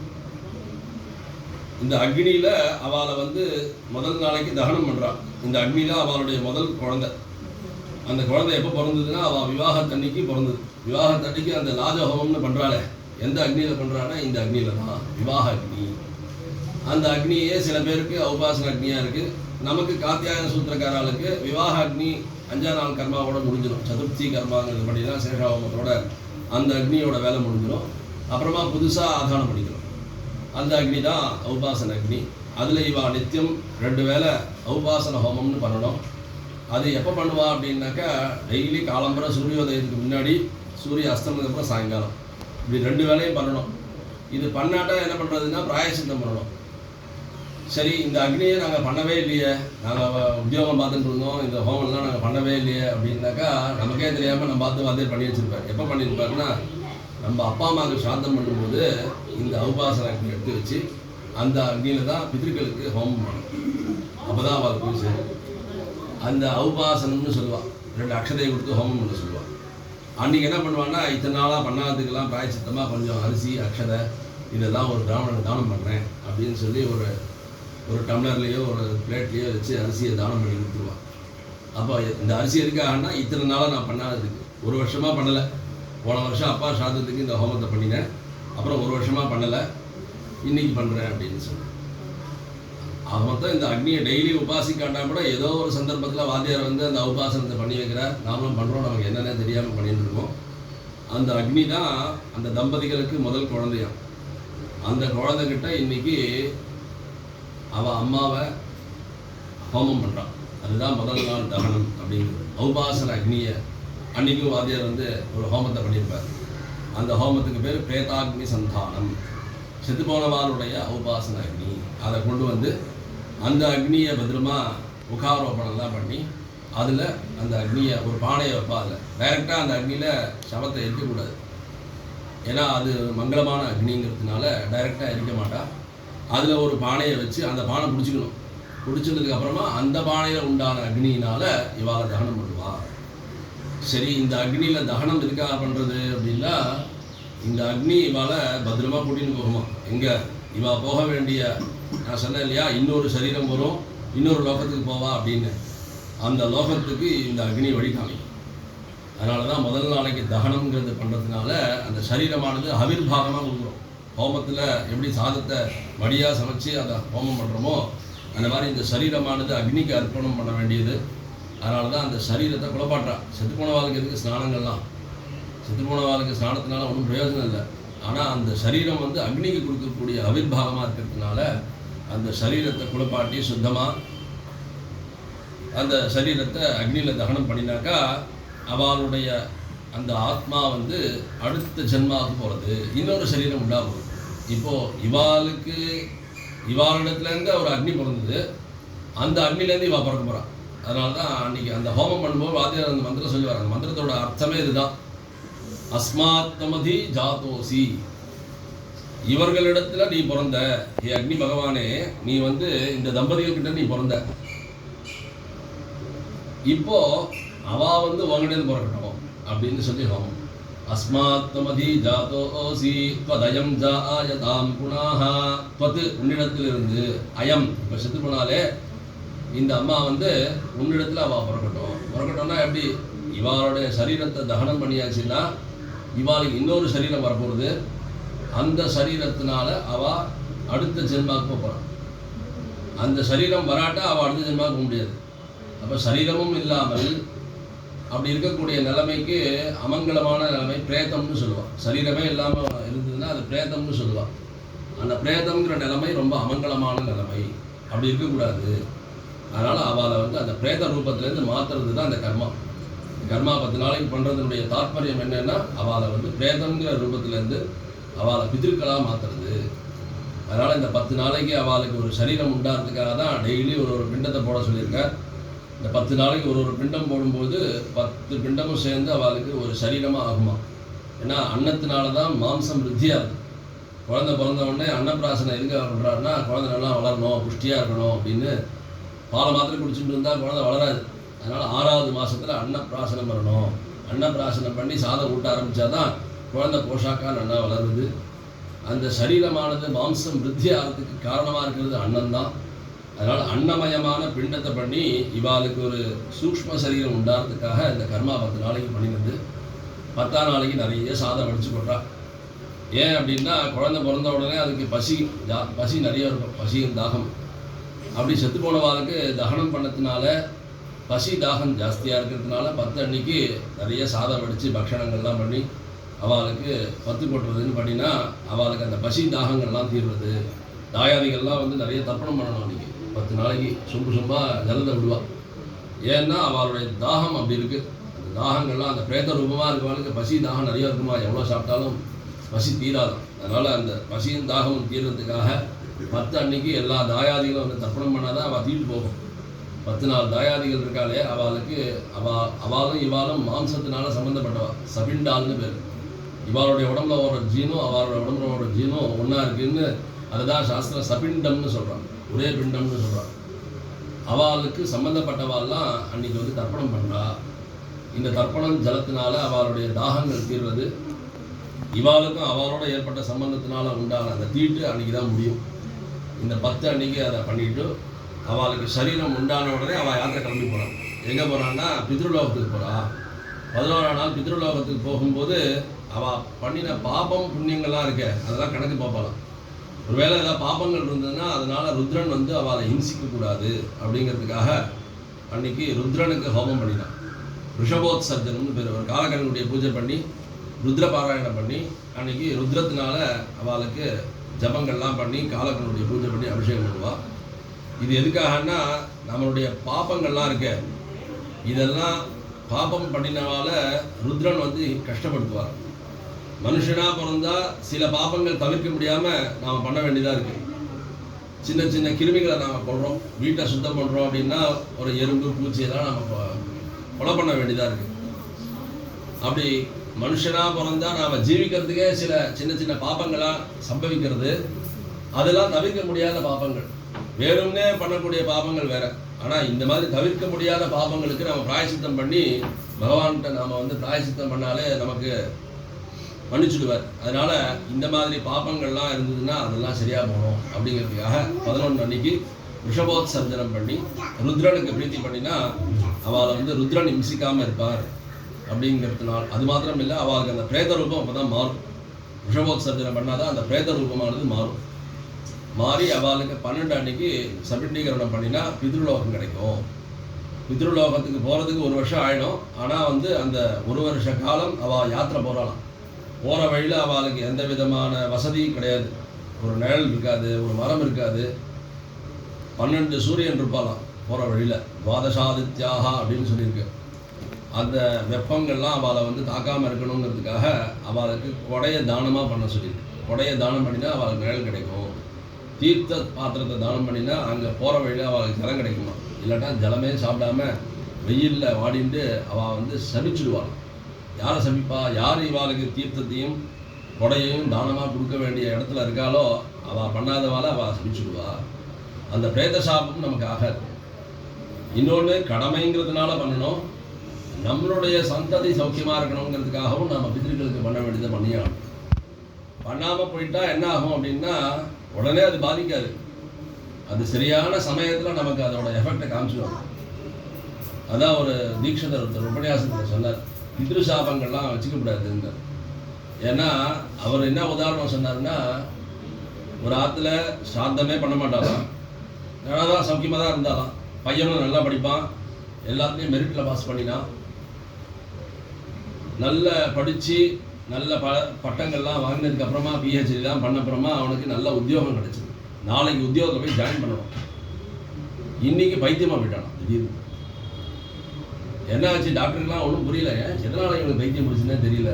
இந்த அக்னியில் அவளை வந்து முதல் நாளைக்கு தகனம் பண்ணுறான். இந்த அக்னியில் அவளுடைய முதல் குழந்தை. அந்த குழந்தை எப்போ பிறந்ததுன்னா அவள் விவாகத்தன்னைக்கு பிறந்தது. விவாகத்தன்னைக்கு அந்த லாஜஹோமம்னு பண்ணுறாளே, எந்த அக்னியில் பண்ணுறான்னா இந்த அக்னியில் தான், விவாக அக்னி. அந்த அக்னியே சில பேருக்கு ஔபாசன அக்னியாக இருக்குது. நமக்கு காத்தியாயன சூத்திரக்காரர்களுக்கு விவாக அக்னி 5ஆம் நாள் கர்மாவோட முடிஞ்சிடும். சதுர்த்தி கர்மாங்கிறது பண்ணினா சேஷாவமத்தோட அந்த அக்னியோட வேலை முடிஞ்சிடும். அப்புறமா புதுசாக ஆதானம் பண்ணிக்கணும். அந்த அக்னி தான் ஔபாசன அக்னி. அதில் இவா நித்தியம் 2 வேளை ஔபாசன ஹோமம்னு பண்ணணும். அது எப்போ பண்ணுவா அப்படின்னாக்கா டெய்லி காலம்பரம் சூரியோதயத்துக்கு முன்னாடி, சூரிய அஸ்தமனத்துக்கு அப்புறம் சாயங்காலம், இப்படி 2 வேளையும் பண்ணணும். இது பண்ணாட்டா என்ன பண்ணுறதுன்னா பிராயசித்தம் பண்ணணும். சரி, இந்த அக்னியை நாங்கள் பண்ணவே இல்லையே, நாங்கள் உத்தியோகம் பார்த்துட்டு இருந்தோம், இந்த ஹோமம்லாம் நாங்கள் பண்ணவே இல்லையே அப்படின்னாக்கா நமக்கே தெரியாமல் நம்ம பார்த்து வாத்தியார் பண்ணி வச்சுருப்பார். எப்போ பண்ணியிருப்பாருன்னா நம்ம அப்பா அம்மாவுக்கு சாந்தம் பண்ணும்போது இந்த ஔபாசன அக்னி எடுத்து வச்சு அந்த அக்னியில் தான் பித்ருக்களுக்கு ஹோமம் பண்ணணும். அப்போ தான் அவளுக்கு போய் சேரும். அந்த ஔபாசனம்னு சொல்லுவாள். 2 அக்ஷதையை கொடுத்து ஹோமம் பண்ண சொல்லுவாள். அன்றைக்கி என்ன பண்ணுவான்னா, இத்தனை நாளாக பண்ணாததுக்கெல்லாம் பிராயச்சித்தமாக கொஞ்சம் அரிசி அக்ஷதை இதெல்லாம் ஒரு பிராமணனுக்கு தானம் பண்ணுறேன் அப்படின்னு சொல்லி ஒரு டம்ளர்லேயோ ஒரு பிளேட்லேயோ வச்சு அரிசியை தானம் பண்ணி கொடுத்துருவான். அப்போ இந்த அரிசி எதுக்காகனா, இத்தனை நாளாக நான் பண்ணாததுக்கு, 1 வருஷமாக பண்ணலை, போன வருஷம் அப்பா சாதத்துக்கு இந்த ஹோமத்தை பண்ணினேன், அப்புறம் 1 வருஷமாக பண்ணலை, இன்றைக்கி பண்ணுறேன் அப்படின்னு சொல்லி. அது மொத்தம் இந்த அக்னியை டெய்லி உபாசிக்காட்டா கூட ஏதோ ஒரு சந்தர்ப்பத்தில் வாத்தியார் வந்து அந்த உபாசனத்தை பண்ணி வைக்கிறார். நாமளும் பண்ணுறோம், நமக்கு என்னென்ன தெரியாமல் பண்ணிட்டு இருக்கோம். அந்த அக்னி தான் அந்த தம்பதிகளுக்கு முதல் குழந்தையாம். அந்த குழந்தைகிட்ட இன்றைக்கி அவள் அம்மாவை ஹோமம் பண்ணுறான். அதுதான் முதல் நாள் தகனம் அப்படிங்கிறது. ஔபாசன அக்னியை அன்றைக்கும் வாத்தியார் வந்து ஒரு ஹோமத்தை பண்ணியிருப்பார். அந்த ஹோமத்துக்கு பேர் பிரேதாக்னி சந்தானம், செத்துப்போனவாருடைய ஔபாசன அக்னி. அதை கொண்டு வந்து அந்த அக்னியை பத்திரமா முகாரோபணம்லாம் பண்ணி அதில் அந்த அக்னியை ஒரு பானையை வைப்பா. அதில் டைரெக்டாக அந்த அக்னியில் சவத்தை எரிக்கக்கூடாது. ஏன்னா அது மங்களமான அக்னிங்கிறதுனால டைரெக்டாக எரிக்க மாட்டா. அதில் ஒரு பானையை வச்சு அந்த பானை பிடிச்சிக்கணும். பிடிச்சதுக்கப்புறமா அந்த பானையில் உண்டான அக்னியினால் இவாளை தகனம் பண்ணுவா. சரி, இந்த அக்னியில் தகனம் எதுக்காக பண்ணுறது அப்படின்னா, இந்த அக்னி இவாளை பத்திரமா கூட்டின்னு போகுமா. எங்கே இவா போக வேண்டிய, நான் சொன்னேன் இல்லையா, இன்னொரு சரீரம் வரும், இன்னொரு லோகத்துக்கு போவா அப்படின்னு, அந்த லோகத்துக்கு இந்த அக்னி வழி காமிக்கும். அதனால தான் முதல் நாளைக்கு தகனம்ங்கிறது பண்ணுறதுனால அந்த சரீரமானது ஆவிர்வாகமாக கொடுக்குறோம். ஹோமத்தில் எப்படி சாதத்தை வடியாக சமைச்சு அதை ஹோமம் பண்ணுறோமோ அந்த மாதிரி இந்த சரீரமானது அக்னிக்கு அர்ப்பணம் பண்ண வேண்டியது. அதனால தான் அந்த சரீரத்தை குழப்பாட்டா. செத்துப்போனவாளுக்கு எதுக்கு ஸ்நானங்கள்லாம்? செத்துப்போனவாளுக்கு ஸ்நானத்தினால ஒன்றும் பிரயோஜனம் இல்லை. ஆனால் அந்த சரீரம் வந்து அக்னிக்கு கொடுக்கக்கூடிய ஆவிர்வாகமாக இருக்கிறதுனால அந்த சரீரத்தை குழப்பாட்டி சுத்தமாக அந்த சரீரத்தை அக்னியில் தகனம் பண்ணினாக்கா அவளுடைய அந்த ஆத்மா வந்து அடுத்த ஜென்மாவுக்கு போகிறது, இன்னொரு சரீரம் உண்டாகும். இப்போது இவாளிடத்துலேருந்து ஒரு அக்னி பிறந்தது, அந்த அக்னிலேருந்து இவா பிறக்க போகிறான். அதனால தான் அன்றைக்கி அந்த ஹோமம் பண்ணும்போது வாத்தியார் அந்த மந்திரம் சொல்லி வராங்க. மந்திரத்தோட அர்த்தமே இதுதான், அஸ்மாத்மதி ஜாதோசி, இவர்களிடத்தில் நீ பிறந்த, ஏ அக்னி பகவானே, நீ வந்து இந்த தம்பதிகள்கிட்ட நீ பிறந்த, இப்போ அவா வந்து உங்ககிட்டேருந்து பிறக்கட்டும் அப்படின்னு சொல்லி ஹோமம். அஸ்மாத்மதி ஜாதோசி த்வதயம் ஜாயதாம் குணாஹ, த்வது உன்னிடத்திலிருந்து, அயம் இப்போ செத்து போனாலே இந்த அம்மா வந்து உன்னிடத்தில் அவள் பிறக்கட்டும்னா எப்படி, இவாளுடைய சரீரத்தை தகனம் பண்ணியாச்சுன்னா இவாளுக்கு இன்னொரு சரீரம் வரப்போகிறது, அந்த சரீரத்தினால அவள் அடுத்த ஜென்மாவுக்கு போகிறான். அந்த சரீரம் வராட்டா அவள் அடுத்த ஜென்மாவுக்கு போக முடியாது. அப்போ சரீரமும் இல்லாமல் அப்படி இருக்கக்கூடிய நிலைமைக்கு அமங்கலமான நிலைமை பிரேதம்னு சொல்லுவாள். சரீரமே இல்லாமல் இருந்ததுன்னா அது பிரேதம்னு சொல்லுவாள். அந்த பிரேதம்ங்கிற நிலைமை ரொம்ப அமங்கலமான நிலைமை, அப்படி இருக்கக்கூடாது. அதனால் அவளை வந்து அந்த பிரேத ரூபத்திலேருந்து மாற்றுறது தான் அந்த கர்மா. கர்மா 10 நாளைக்கு பண்ணுறதுனுடைய தாற்பயம் என்னென்னா, அவளை வந்து பிரேதம்ங்கிற ரூபத்திலேருந்து அவளை பிதிருக்களாக மாற்றுறது. அதனால் இந்த 10 நாளைக்கு அவளுக்கு ஒரு சரீரம் உண்டாகிறதுக்காக தான் டெய்லி ஒரு பிண்டத்தை போட சொல்லியிருக்கேன். இந்த 10 நாளைக்கு ஒரு பிண்டம் போடும்போது 10 பிண்டமும் சேர்ந்து அவளுக்கு ஒரு சரீரமாக ஆகுமா. ஏன்னா அன்னத்தினால தான் மாம்சம் விருத்தியாகுது. குழந்தை பிறந்த உடனே அன்னப்பிராசனை எதுக்காக பண்ணுறாருன்னா, குழந்தை நல்லா வளரணும், புஷ்டியாக இருக்கணும் அப்படின்னு. பாலை மாத்திரம் குடிச்சுட்டு இருந்தால் குழந்தை வளராது. அதனால் 6வது மாதத்தில் அன்னப்பிராசனம் பண்ணணும். அன்னப்பிராசனம் பண்ணி சாதம் ஊட்ட ஆரம்பித்தா தான் குழந்தை போஷாக்காக நல்லா வளருது. அந்த சரீரமானது மாம்சம் விருத்தி ஆகிறதுக்கு காரணமாக இருக்கிறது அன்னம் தான். அதனால் அன்னமயமான பிண்டத்தை பண்ணி இவாளுக்கு ஒரு சூக்ஷ்ம சரீரம் உண்டாகிறதுக்காக இந்த கர்மா 10 நாளைக்கு பண்ணினது. 10ஆம் நாளைக்கு நிறைய சாதம் அடித்து போட்டா. ஏன் அப்படின்னா, குழந்தை பிறந்த உடனே அதுக்கு பசி நிறைய இருக்கும், பசியும் தாகம். அப்படி செத்து போனவாளுக்கு தகனம் பண்ணதுனால பசி தாகம் ஜாஸ்தியாக இருக்கிறதுனால 10 அன்னைக்கு நிறைய சாதம் அடித்து பக்ஷணங்கள்லாம் பண்ணி அவளுக்கு பத்து கொட்டுறதுன்னு பண்ணினா அவளுக்கு அந்த பசி தாகங்கள்லாம் தீர்றது. தாயாதிகள்லாம் வந்து நிறைய தர்ப்பணம் பண்ணணும். அன்றைக்கி 10 நாளைக்கு சொம்பாக ஜலத்தை விடுவா. ஏன்னா அவளுடைய தாகம் அப்படி இருக்குது. அந்த தாகங்கள்லாம் அந்த பிரேத ரூபமாக இருக்கவளுக்கு பசி தாகம் நிறையா இருக்குமா, எவ்வளோ சாப்பிட்டாலும் பசி தீராதான். அதனால் அந்த பசியும் தாகமும் தீர்றதுக்காக 10 அன்னைக்கு எல்லா தாயாதிகளும் வந்து தர்ப்பணம் பண்ணாதான் அவள் தீட்டு போகும். 10 நாள் தாயாதிகள் இருக்காளே அவளுக்கு அவளும் இவாளும் மாம்சத்தினால சம்மந்தப்பட்டவா, சபிண்டால்னு பேர். இவாளுடைய உடம்புல ஒரு ஜீனும் அவளுடைய உடம்புல ஒரு ஜீனும் ஒன்றா இருக்குன்னு அதுதான் சாஸ்திரம் சபிண்டம்னு சொல்கிறாங்க, ஒரே பிண்டம்னு சொல்கிறாங்க. அவளுக்கு சம்மந்தப்பட்டவாள்லாம் அன்றைக்கி வந்து தர்ப்பணம் பண்ணுறா. இந்த தர்ப்பணம் ஜலத்தினால அவளுடைய தாகங்கள் தீர்வது, இவாளுக்கும் அவளோட ஏற்பட்ட சம்பந்தத்தினால உண்டான அந்த தீட்டு அன்றைக்கி தான் முடியும். இந்த 10 அன்றைக்கி அதை பண்ணிவிட்டு அவளுக்கு சரீரம் உண்டான உடனே அவள் யாத்திரை கிளம்பி போகிறான். எங்கே போகிறான்னா பித்ருலோகத்துக்கு போகிறா. 11ஆம் நாள் பித்ருலோகத்துக்கு போகும்போது அவள் பண்ணின பாபம் புண்ணியங்கள்லாம் இருக்க அதெல்லாம் கணக்கு பார்ப்பாளாம். ஒருவேளை ஏதாவது பாபங்கள் இருந்ததுன்னா அதனால் ருத்ரன் வந்து அவளை ஹிம்சிக்கக்கூடாது அப்படிங்கிறதுக்காக அன்றைக்கி ருத்ரனுக்கு ஹோமம் பண்ணினான். ரிஷபோத்சர்ஜனம்னு பேர். ஒரு காலகனுடைய பூஜை பண்ணி ருத்ர பாராயணம் பண்ணி அன்றைக்கி ருத்ரத்தினால அவளுக்கு ஜபங்கள்லாம் பண்ணி காலகனுடைய பூஜை பண்ணி அபிஷேகம் பண்ணுவாள். இது எதுக்காகன்னா நம்மளுடைய பாப்பங்கள்லாம் இருக்க இதெல்லாம் பாப்பம் பண்ணினவால ருத்ரன் வந்து கஷ்டப்படுத்துவார். மனுஷனாக பிறந்தால் சில பாப்பங்கள் தவிர்க்க முடியாமல் நாம் பண்ண வேண்டியதாக இருக்குது. சின்ன சின்ன கிருமிகளை நாம் கொள்கிறோம், வீட்டை சுத்தம் பண்ணுறோம் அப்படின்னா ஒரு எறும்பு பூச்சியெல்லாம் நம்ம கொலை பண்ண வேண்டியதாக இருக்குது. அப்படி மனுஷனாக பிறந்தால் நாம் ஜீவிக்கிறதுக்கே சில சின்ன சின்ன பாப்பங்களாக சம்பவிக்கிறது. அதெல்லாம் தவிர்க்க முடியாத பாப்பங்கள். வேறும்னே பண்ணக்கூடிய பாபங்கள் வேறு. ஆனால் இந்த மாதிரி தவிர்க்க முடியாத பாபங்களுக்கு நம்ம பிராயசித்தம் பண்ணி பகவான்கிட்ட நாம் வந்து பிராயசித்தம் பண்ணாலே நமக்கு மன்னிச்சுடுவார். அதனால் இந்த மாதிரி பாபங்கள்லாம் இருந்ததுன்னா அதெல்லாம் சரியாக போகணும் அப்படிங்கிறதுக்காக 11 அன்னைக்கு ரிஷபோத்சர்ஜனம் பண்ணி ருத்ரனுக்கு பிரீத்தி பண்ணினா அவளை வந்து ருத்ரன் இம்சிக்காமல் இருப்பார் அப்படிங்கிறதுனால. அது மாத்திரம் இல்லை, அவளுக்கு அந்த பிரேத ரூபம் அப்போ தான் மாறும். ரிஷபோத்சர்ஜனம் பண்ணால் தான் அந்த பிரேத ரூபமானது மாறும். மாறி அவளுக்கு 12 அன்னைக்கு சபிண்டீகரணம் பண்ணினா பித்ருலோகம் கிடைக்கும். பித்ருலோகத்துக்கு போகிறதுக்கு 1 வருஷம் ஆகிடும். ஆனால் வந்து அந்த 1 வருஷ காலம் அவள் யாத்திரை போகிறாளாம். போகிற வழியில் அவளுக்கு எந்த விதமான வசதியும் கிடையாது. ஒரு நிழல் இருக்காது, ஒரு மரம் இருக்காது. 12 சூரியன் இருப்பாளாம் போகிற வழியில். துவாதசாதித்யாக அப்படின்னு சொல்லியிருக்கு. அந்த வெப்பங்கள்லாம் அவளை வந்து தாக்காமல் இருக்கணுங்கிறதுக்காக அவளுக்கு கொடையை தானமாக பண்ண சொல்லியிருக்கு. கொடையை தானம் பண்ணினா அவளுக்கு நிழல் கிடைக்கும். தீர்த்த பாத்திரத்தை தானம் பண்ணினா அங்கே போகிற வழியில் அவளுக்கு ஜலம் கிடைக்குமா. இல்லாட்டா ஜலமே சாப்பிடாம வெயிலில் வாடிட்டு அவள் வந்து சபிச்சுடுவாள். யாரை சபிப்பா? யார் இவாளுக்கு தீர்த்தத்தையும் கொடையையும் தானமாக கொடுக்க வேண்டிய இடத்துல இருக்காளோ அவள் பண்ணாதவாள் அவள் சபிச்சுடுவா. அந்த பிரேத சாபம் நமக்கு ஆகாது. இன்னொன்று கடமைங்கிறதுனால பண்ணணும். நம்மளுடைய சந்ததி சௌக்கியமாக இருக்கணுங்கிறதுக்காகவும் நம்ம பித்ருக்களுக்கு பண்ண வேண்டியதை பண்ணியாகணும். பண்ணாமல் போயிட்டா என்ன ஆகும் அப்படின்னா உடனே அது பாதிக்காது. அது சரியான சமயத்தில் நமக்கு அதோட எஃபெக்டை காமிச்சிடும். அதான் ஒரு தீட்சிதர் ஒருத்தர் உபன்யாசத்தில் சொன்னார், பித்ரு சாபங்கள்லாம் வச்சுக்கக்கூடாதுன்னு. ஏன்னா அவர் என்ன உதாரணம் சொன்னார்னா, ஒரு ஆற்றுல சாந்தமே பண்ண மாட்டாராம், நல்லா தான் சௌக்கியமாக தான் இருந்தாலாம், பையனும் நல்லா படிப்பான், எல்லாத்துலேயும் மெரிட்டில் பாஸ் பண்ணினான், நல்ல படித்து நல்ல பட்டங்கள்லாம் வாங்கினதுக்கப்புறமா பிஹெச்டிலாம் பண்ணப்புறமா அவனுக்கு நல்ல உத்தியோகம் கிடச்சிது. நாளைக்கு உத்தியோகத்தை போய் ஜாயின் பண்ணுவான். இன்றைக்கி பைத்தியமாக போயிட்டானா திடீர்னு. என்ன ஆச்சு டாக்டருக்கெலாம் ஒன்றும் புரியல, எதனால் இவனுக்கு பைத்தியம் முடிச்சுன்னே தெரியல.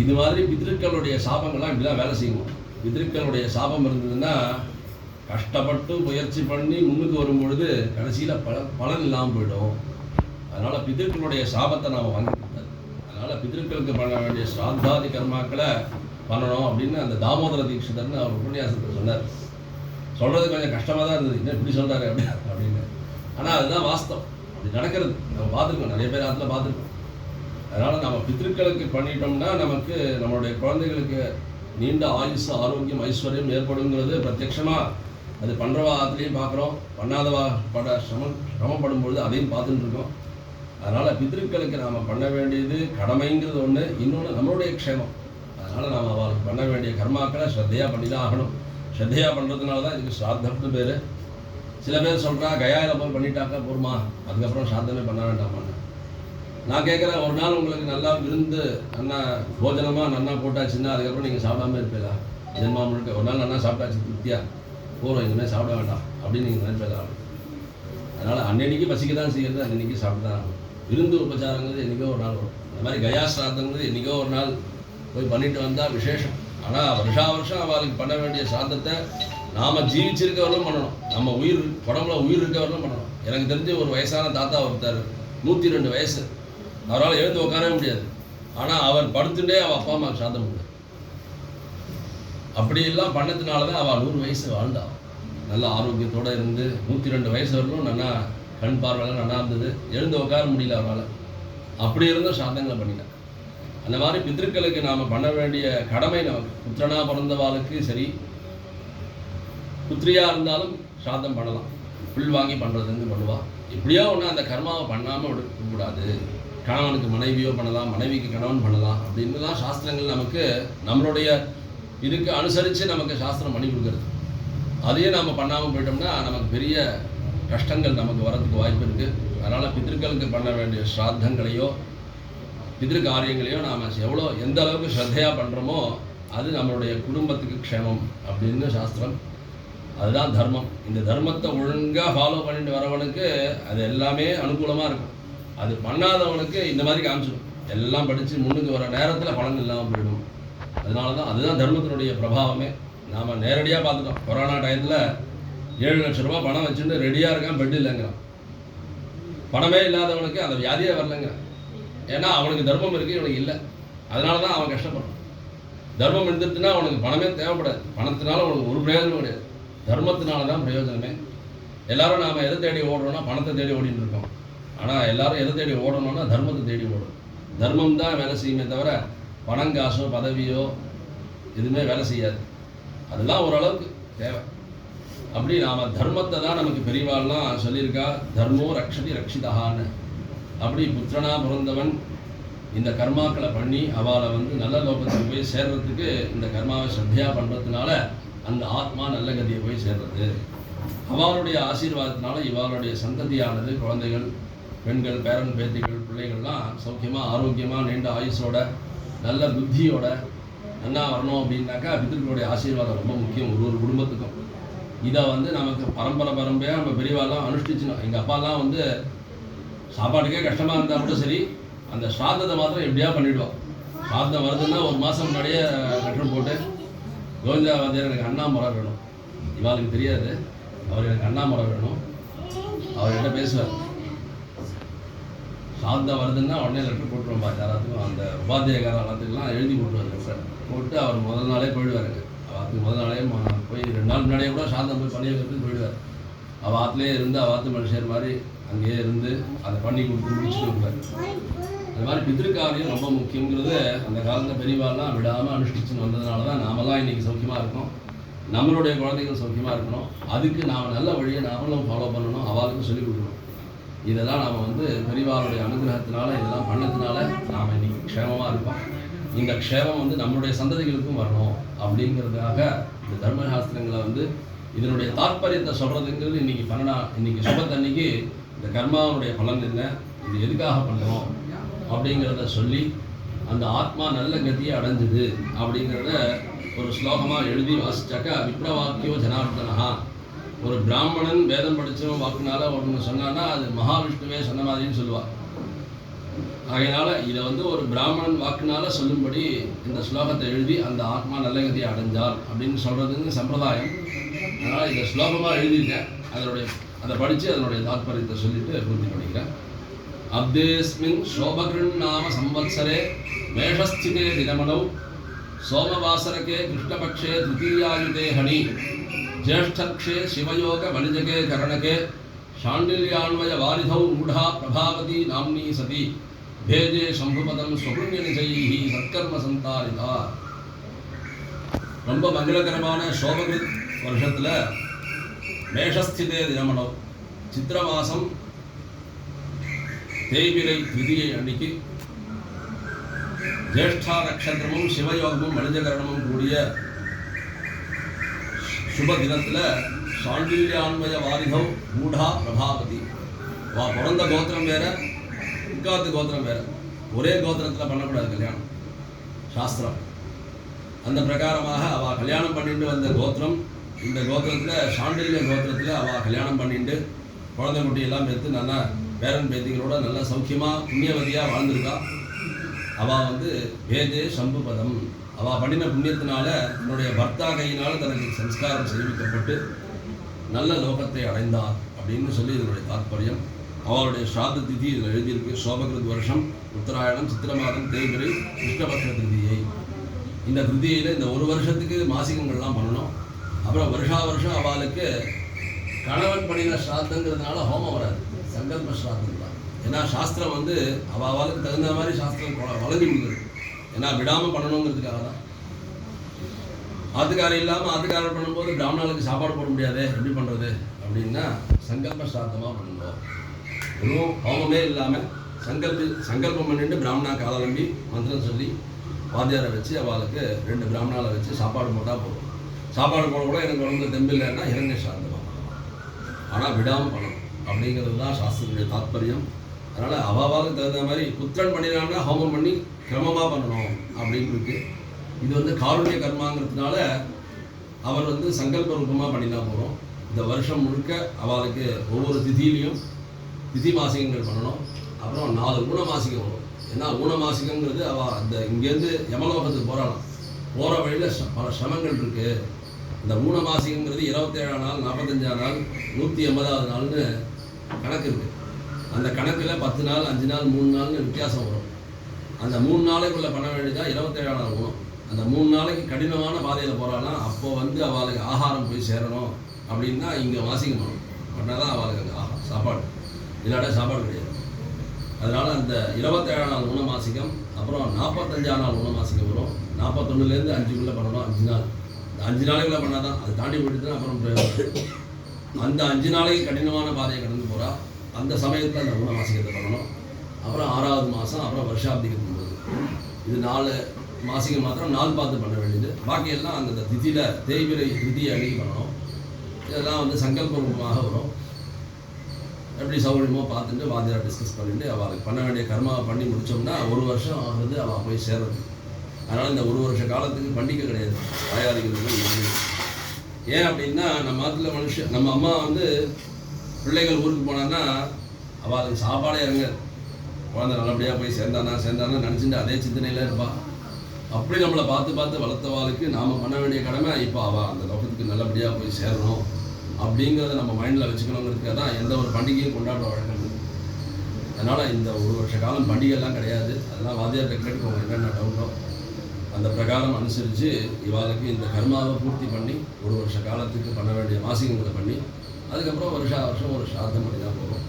இது மாதிரி பித்ருக்களுடைய சாபங்கள்லாம் இப்படிலாம் வேலை செய்யணும். பித்ருக்களுடைய சாபம் இருந்ததுன்னா கஷ்டப்பட்டு முயற்சி பண்ணி முன்னுக்கு வரும்பொழுது கடைசியில் பலன் இல்லாமல் போயிடும். அதனால் பித்ருக்களுடைய சாபத்தை நாம் வாங்கி கொடுத்தாரு. அதனால் பித்ருக்களுக்கு பண்ண வேண்டிய ஸ்ராத்தாதி கர்மாக்களை பண்ணணும் அப்படின்னு அந்த தாமோதர தீட்சிதர்னு அவர் உபன்யாசத்தை சொன்னார். சொல்கிறது கொஞ்சம் கஷ்டமாக தான் இருந்தது, என்ன இப்படி சொல்கிறாரு அப்படின்னு. ஆனால் அதுதான் வாஸ்தவம், அப்படி நடக்கிறது. நம்ம பார்த்துருக்கோம், நிறைய பேர் அதில் பார்த்துருக்கோம். அதனால் நம்ம பித்ருக்களுக்கு பண்ணிட்டோம்னா நமக்கு நம்மளுடைய குழந்தைகளுக்கு நீண்ட ஆயுசு ஆரோக்கியம் ஐஸ்வர்யம் ஏற்படுங்கிறது பிரத்யட்சமாக அது பண்ணுறவா ஆற்றுலையும் பார்க்குறோம், பண்ணாதவா சிரமப்படும் பொழுது அதையும் பார்த்துட்டு இருக்கோம். அதனால் பித்ருக்களுக்கு நாம் பண்ண வேண்டியது கடமைங்கிறது ஒன்று, இன்னொன்று நம்மளுடைய க்ஷேமம். அதனால் நாம் அவளுக்கு பண்ண வேண்டிய கர்மாக்களை ஸ்ரத்தையாக பண்ணி தான் ஆகணும். ஸ்ரத்தையாக பண்ணுறதுனால தான் இதுக்கு ஸ்ராத்தம்னு பேர். சில பேர் சொல்கிறா கயாவில் போய் பண்ணிட்டாக்கா போருமா, அதுக்கப்புறம் ஸ்ராத்தமே பண்ண வேண்டாமான்னு. நான் கேட்குறேன், ஒரு நாள் உங்களுக்கு நல்லா விருந்து நல்லா போஜனமாக நல்லா போட்டாச்சுன்னா அதுக்கப்புறம் நீங்கள் சாப்பிடாம இருப்பீங்களா? ஜென்மா முழுக்க ஒரு நாள் நல்லா சாப்பிட்டாச்சு திருப்தியாக போகிறோம், இனிமேல் சாப்பிட வேண்டாம் அப்படின்னு நீங்கள் நினைப்பீங்களா? அதனால் அன்னன்னைக்கு பசிக்க தான் செய்கிறது, அன்னன்னைக்கு சாப்பிட்டு தான் ஆகணும். விருந்து உபச்சாரங்கிறது என்றைக்கோ ஒரு நாள் வரும். இந்த மாதிரி கயா சிராத்தங்கிறது என்றைக்கோ ஒரு நாள் போய் பண்ணிட்டு வந்தால் விசேஷம். ஆனால் வருஷா வருஷம் அவளுக்கு பண்ண வேண்டிய சாதத்தை நாம் ஜீவிச்சிருக்கவர்களும் பண்ணணும். நம்ம உயிர் உடம்புல உயிர் இருக்கவர்களும் பண்ணணும். எனக்கு தெரிஞ்ச ஒரு வயசான தாத்தா ஒருத்தார், 102 வயசு. அவரால் எழுந்து உட்காரவே முடியாது. ஆனால் அவர் படுத்துட்டே அவள் அப்பா அம்மாவுக்கு சாதம் பண்ணார். அப்படியெல்லாம் பண்ணதுனால தான் அவள் 100 வயசு வாழ்ந்தாள். நல்ல ஆரோக்கியத்தோடு இருந்து 102 வயசு வரலும் நல்லா கண் பார்வையெல்லாம் நல்லா இருந்தது. எழுந்து உட்கார முடியல அவரால். அப்படி இருந்தும் சாதங்களை பண்ணிட்டார். அந்த மாதிரி பித்திருக்களுக்கு நாம் பண்ண வேண்டிய கடமை நமக்கு. புத்திரனா பிறந்தவாளுக்கு சரி, புத்திரியாக இருந்தாலும் சாதம் பண்ணலாம். புல் வாங்கி பண்ணுறதுன்னு பண்ணுவாள். எப்படியோ ஒன்று அந்த கர்மாவை பண்ணாமல் விடக்கூடாது. கணவனுக்கு மனைவியோ பண்ணலாம், மனைவிக்கு கணவன் பண்ணலாம் அப்படின்னுலாம் சாஸ்திரங்கள் நமக்கு நம்மளுடைய இதுக்கு அனுசரித்து நமக்கு சாஸ்திரம் பண்ணி கொடுக்குறது. அதையே நாம் பண்ணாமல் போயிட்டோம்னா நமக்கு பெரிய கஷ்டங்கள் நமக்கு வரதுக்கு வாய்ப்பு இருக்குது. அதனால் பித்திருக்களுக்கு பண்ண வேண்டிய ஸ்ராத்தங்களையோ பிதிரு காரியங்களையோ நாம் எந்த அளவுக்கு ஸ்ரத்தையாக பண்ணுறோமோ அது நம்மளுடைய குடும்பத்துக்கு க்ஷேமம் அப்படின்னு சாஸ்திரம். அதுதான் தர்மம். இந்த தர்மத்தை ஒழுங்காக ஃபாலோ பண்ணிட்டு வரவனுக்கு அது எல்லாமே அனுகூலமாக இருக்கும். அது பண்ணாதவனுக்கு இந்த மாதிரி காமிச்சிடும். எல்லாம் படித்து முன்னுக்கு வர நேரத்தில் பலன் இல்லாமல் போயிடும். அதனால தான் அதுதான் தர்மத்தினுடைய பிரபாவமே. நாம் நேரடியாக பார்த்துட்டோம். கொரோனா டயத்தில் 7 லட்ச ரூபா பணம் வச்சுட்டு ரெடியாக இருக்கான், பெட் இல்லைங்கிறான். பணமே இல்லாதவனுக்கு அந்த வியாதியே வரலைங்கிறான். ஏன்னா அவனுக்கு தர்மம் இருக்குது, இவனுக்கு இல்லை. அதனால தான் அவன் கஷ்டப்படுறான். தர்மம் இருந்துட்டுனா அவனுக்கு பணமே தேவைப்படாது. பணத்தினால அவனுக்கு ஒரு பிரயோஜனம் கிடையாது. தர்மத்தினால தான் பிரயோஜனமே. எல்லோரும் நாம் எதை தேடி ஓடுறோன்னா பணத்தை தேடி ஓடிட்டு இருக்கோம். ஆனால் எல்லோரும் எதை தேடி ஓடணும்னா தர்மத்தை தேடி ஓடும். தர்மம் தான் வேலை செய்யுமே தவிர பணம் காசோ பதவியோ எதுவுமே வேலை செய்யாது. அதெல்லாம் ஓரளவுக்கு தேவை. அப்படி நாம் தர்மத்தை தான் நமக்கு பெரியவாள்லாம் சொல்லியிருக்கா. தர்மோ ரக்ஷதி ரக்ஷிதான்னு. அப்படி புத்திரனா பிறந்தவன் இந்த கர்மாக்களை பண்ணி அவளை நல்ல லோகத்துக்கு போய் சேர்றதுக்கு இந்த கர்மாவை ஸ்ரத்தையாக பண்ணுறதுனால அந்த ஆத்மா நல்ல கதியை போய் சேர்றது. அவளுடைய ஆசீர்வாதத்தினால இவளுடைய சந்ததியானது குழந்தைகள், பெண்கள், பேரன் பேத்திகள், பிள்ளைகள்லாம் சௌக்கியமாக ஆரோக்கியமாக நீண்ட ஆயுசோட நல்ல புத்தியோட நல்லா வரணும். அப்படின்னாக்கா பித்திருக்களுடைய ஆசீர்வாதம் ரொம்ப முக்கியம் ஒரு குடும்பத்துக்கும். இதை நமக்கு பரம்பரையாக நம்ம பெரியவாலாம் அனுஷ்டிச்சினோம். எங்கள் அப்பாலாம் சாப்பாட்டுக்கே கஷ்டமாக இருந்தால் கூட சரி, அந்த ஸ்ராத்தத்தை மாத்திரம் எப்படியா பண்ணிவிடுவோம். ஸ்ராத்தம் வருதுன்னா ஒரு மாதம் முன்னாடியே லெட்டர் போட்டு, கோவிந்தா வாத்தியார் எனக்கு அண்ணாமரம் வேணும், இவாளுக்கு தெரியாது, அவர் எனக்கு அண்ணாமரம் வேணும், அவர்கிட்ட பேசுவார். ஸ்ராத்தம் வருதுன்னா உடனே லெட்டர் போட்டுருவோம்பா யாராத்துக்கும். அந்த உபாத்தியக்கார எல்லாத்துக்கெல்லாம் எழுதி போட்டுருவார். லெட்டர் போட்டு அவர் முதல் நாளே போயிடுவாருங்க. அவருக்கு முதல் நாளே போய் 2 நாள் முன்னாடியே கூட சாந்தம் போய் பண்ணி வைக்கிறதுக்கு போயிடுவார். அவள் ஆற்றுலேயே இருந்து அவாத்து மனுஷர் மாதிரி அங்கேயே இருந்து அதை பண்ணி கொடுத்து முடிச்சுட்டு இருப்பார். அது மாதிரி பித்திருக்காரியம் ரொம்ப முக்கியங்கிறது அந்த காலத்தில் பெரியவாள்லாம் விடாமல் அனுஷ்டிச்சுன்னு வந்ததுனால தான் நாமெல்லாம் இன்றைக்கி சௌக்கியமாக இருக்கோம். நம்மளுடைய குழந்தைகள் சௌக்கியமாக இருக்கணும். அதுக்கு நாம் நல்ல வழியை நாமளும் ஃபாலோ பண்ணணும், அவளுக்கும் சொல்லிக் கொடுக்கணும். இதெல்லாம் நாம் பெரியவாளுடைய அனுகிரகத்தினால இதெல்லாம் பண்ணதுனால நாம் இன்றைக்கி க்ஷேமமாக இருக்கோம். இந்த க்ஷேமம் நம்மளுடைய சந்ததிகளுக்கும் வரணும் அப்படிங்கிறதுக்காக இந்த தர்மசாஸ்திரங்களை இதனுடைய தாற்பயத்தை சொல்கிறதுங்கிறது இன்றைக்கி சுபத்தன்னைக்கு இந்த கர்மாவுடைய பலன் என்ன, இது எதுக்காக பண்ணுறோம் அப்படிங்கிறத சொல்லி அந்த ஆத்மா நல்ல கதியை அடைஞ்சுது அப்படிங்கிறத ஒரு ஸ்லோகமாக எழுதி வாசித்தாக்கா, விப்ரவாக்கியோ ஜனார்தனா. ஒரு பிராமணன் வேதம் படித்தவன் வாக்குனால ஒன்று சொன்னான்னா அது மகாவிஷ்ணுவே சொன்ன மாதிரின்னு சொல்லுவாள். ஆகையினால இதை ஒரு பிராமணன் வாக்குனால சொல்லும்படி இந்த ஸ்லோகத்தை எழுதி அந்த ஆத்மா நல்ல கதியை அடைஞ்சால் அப்படின்னு சொல்கிறதுன்னு சம்பிரதாயம். அதனால் இதை ஸ்லோகமாக எழுதியிருக்கேன். அதை படித்து அதனுடைய தாத்பரியத்தை சொல்லிட்டு பூர்த்தி பண்ணிக்கிறேன். அப்தேஸ்மின் சோபகிருண் நாம சம்வத்சரே மேஷஸ்திதே தினமனௌ சோமவாசரகே கிருஷ்ணபக்ஷே திருத்தீயாயுதே ஹனி ஜேஷ்டக்ஷே சிவயோக வனிஜகே கரணகே சாண்டில்யான்வய வாரிதௌ மூடா பிரபாவதி நாம்னி சதி பேஜே சம்புபதம் சுபுண்ய நிஜைஹி சத்கர்ம சந்தாரிதா. ரொம்ப மங்களகரமான சோபகிருத் வருஷத்தில் மேஷஸ்திதே தினமனோ சித்திர மாதம் தேய்பிரை திதியை அன்னைக்கு ஜேஷ்டா நட்சத்திரமும் சிவயோகமும் மனிதகரணமும் கூடிய சுப தினத்தில் சாண்டில்யான்வய வாரிதௌ மூடா பிரபாவதி. பிறந்த கோத்திரம் வேற, முக்காத்து கோத்திரம் வேறு, ஒரே கோத்திரத்தில் பண்ணக்கூடாது கல்யாணம், சாஸ்திரம். அந்த பிரகாரமாக அவள் கல்யாணம் பண்ணிட்டு வந்த கோத்திரம் இந்த கோத்திரத்தில் சாண்டில்ய கோத்திரத்தில் அவள் கல்யாணம் பண்ணிட்டு குழந்தை குட்டியெல்லாம் பெற்று நல்லா பேரன் பேத்திகளோட நல்லா சௌக்கியமாக புண்ணியவதியாக வாழ்ந்திருக்கா. அவள் வந்து வேதே சம்புபதம், அவள் பண்ணின புண்ணியத்தினால தன்னுடைய பர்த்தா கையினால் தனக்கு சம்ஸ்காரம் செய்விக்கப்பட்டு நல்ல லோகத்தை அடைந்தார் அப்படின்னு சொல்லி இதனுடைய தாற்பயம். அவளுடைய ஸ்ராத்த திதி இதில் எழுதியிருக்கு. சோபகிருத் வருஷம் உத்தராயணம் சித்திர மாதம் தேய்பிரை கிருஷ்ணபக்ஷ திருதியை. இந்த திருதியில் இந்த ஒரு வருஷத்துக்கு மாசிகங்கள்லாம் பண்ணணும். அப்புறம் வருஷம் அவளுக்கு கணவன் பண்ணின ஸ்ராத்தங்கிறதுனால ஹோமம் வராது, சங்கல்ப ஸ்ராத்தம் தான். ஏன்னா சாஸ்திரம் வந்து அவளுக்கு தகுந்த மாதிரி சாஸ்திரம் வளைஞ்சு கொடுக்குது. ஏன்னா விடாமல் பண்ணணுங்கிறதுக்காக தான். ஆத்துக்காரர் இல்லாமல் ஆத்துக்காரர் பண்ணும்போது பிராமணர்களுக்கு சாப்பாடு போட முடியாது, எப்படி பண்ணுறது அப்படின்னா சங்கல்ப ஸ்ராத்தமாக பண்ணுவோம். வெறும் ஹோமமே இல்லாமல் சங்கல்பம் பண்ணிட்டு பிராமணா காலம்பி மந்திரம் சொல்லி வாத்தியாரை வச்சு அவளுக்கு 2 பிராமணாவை வச்சு சாப்பாடு போட்டால் போதும். சாப்பாடு போட கூட எனக்கு உடம்புல தெம்பில்லைன்னா இரண்ய சாந்தமாக ஆனால் விடாமல் பண்ணணும் அப்படிங்கிறது தான் சாஸ்திரத்துடைய தாற்பயம். அதனால் அவாவாளுக்கு தகுந்த மாதிரி புத்திரன் பண்ணினான்னா ஹோமம் பண்ணி கிரமமாக பண்ணணும் அப்படின்னு இருக்கு. இது வந்து காருண்ய கர்மாங்கிறதுனால அவர் வந்து சங்கல்ப ரூபமாக பண்ணினா போகிறோம். இந்த வருஷம் முழுக்க அவளுக்கு ஒவ்வொரு திதியிலையும் திதி மாசிகங்கள் பண்ணணும். அப்புறம் 4 ஊனமாசிகம் வரும். ஏன்னா ஊனமாசிகங்கிறது அவள் அந்த இங்கேருந்து யமலோகத்துக்கு போகிறாளாம். போகிற வழியில் பல சிரமங்கள் இருக்குது. இந்த ஊனமாசிகங்கிறது 27ஆம் நாள், 45ஆம் நாள், 180ஆவது நாள்னு கணக்கு இருக்குது. அந்த கணக்கில் 10 நாள், 5 நாள், 3 நாள்னு வித்தியாசம் வரும். அந்த 3 நாளைக்குள்ளே பண்ண வேண்டியதான் 27ஆம் நாள் ஊனம். அந்த 3 நாளைக்கு கடினமான பாதையில் போகிறாலாம். அப்போது வந்து அவளுக்கு ஆகாரம் போய் சேரணும் அப்படின்னா இங்கே மாசிகம் பண்ணணும். பண்ணால் தான் அவளுக்கு அங்கே சாப்பாடு, இல்லாட்டா சாப்பாடு கிடையாது. அதனால் அந்த 27ஆம் நாள் ஊனமாசிகம், அப்புறம் 45ஆம் நாள் ஊனமாசிகம் வரும். 41லேருந்து 5க்குள்ளே பண்ணணும். 5 நாள், இந்த 5 நாளைக்குள்ளே பண்ணால் தான். அது தாண்டி போயிட்டு அப்புறம் அந்த 5 நாளைக்கு கடினமான பாதையை கடந்து போகிறா. அந்த சமயத்தில் அந்த ஊனமாசிகத்தை பண்ணணும். அப்புறம் 6வது மாதம், அப்புறம் வருஷாப்திக்கு போகுது. இது 4 மாசிகம் மாத்திரம் நாள் பார்த்து பண்ண வேண்டியது. பாக்கியெல்லாம் அந்த திதியில் தேய்பிரை திதியை அன்னைக்கு பண்ணணும். இதெல்லாம் வந்து சங்கல்ப ரூபமாக வரும். எப்படி சௌகரியமோ பார்த்துட்டு வாத்தியாரை டிஸ்கஸ் பண்ணிட்டு அவளுக்கு பண்ண வேண்டிய கர்மாவை பண்ணி முடித்தோம்னா 1 வருஷம் ஆகுது அவள் போய் சேர்றது. அதனால் இந்த 1 வருஷ காலத்துக்கு பண்டிகை கிடையாது தாயாரிகளுக்கு. ஏன் அப்படின்னா நம்ம நாட்டில் நம்ம அம்மா வந்து பிள்ளைகள் ஊருக்கு போனான்னா அவளுக்கு சாப்பாடே இறங்காது. குழந்தை நல்லபடியாக போய் சேர்ந்தானா நினச்சிட்டு அதே சிந்தனையில் இருப்பாள். அப்படி நம்மளை பார்த்து வளர்த்தவாளுக்கு நாம் பண்ண வேண்டிய கடமை இப்போ அவள் அந்த லோகத்துக்கு நல்லபடியாக போய் சேரணும் அப்படிங்கிறத நம்ம மைண்டில் வச்சுக்கணுங்கிறதுக்காக தான் எந்த ஒரு பண்டிகையும் கொண்டாடுற வழக்கம். அதனால் இந்த 1 வருஷ காலம் பண்டிகைலாம் கிடையாது. அதெல்லாம் வாத்தியார்கிட்ட கேட்டுக்கோங்க என்னென்ன டவுட்டோ அந்த பிரகாரம் அனுசரித்து இவாளுக்கு இந்த கர்மாவை பூர்த்தி பண்ணி 1 வருஷ காலத்துக்கு பண்ண வேண்டிய மாசிகங்களை பண்ணி அதுக்கப்புறம் வருஷம் ஒரு ஸ்ராத்தம் பண்ணி தான் போகும்.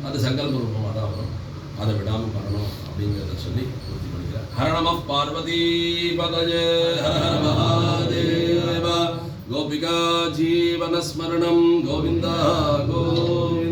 அது சங்கல்ப ரூபமாக தான் வரும். அதை விடாமல் பண்ணணும் அப்படிங்கிறத சொல்லி பூர்த்தி பண்ணிக்கிறேன். ஹர நம பார்வதி பதஜே ஹர மகாதேவ. கோபிகா ஜீவனஸ்மரணம் கோவிந்தா கோவிந்த.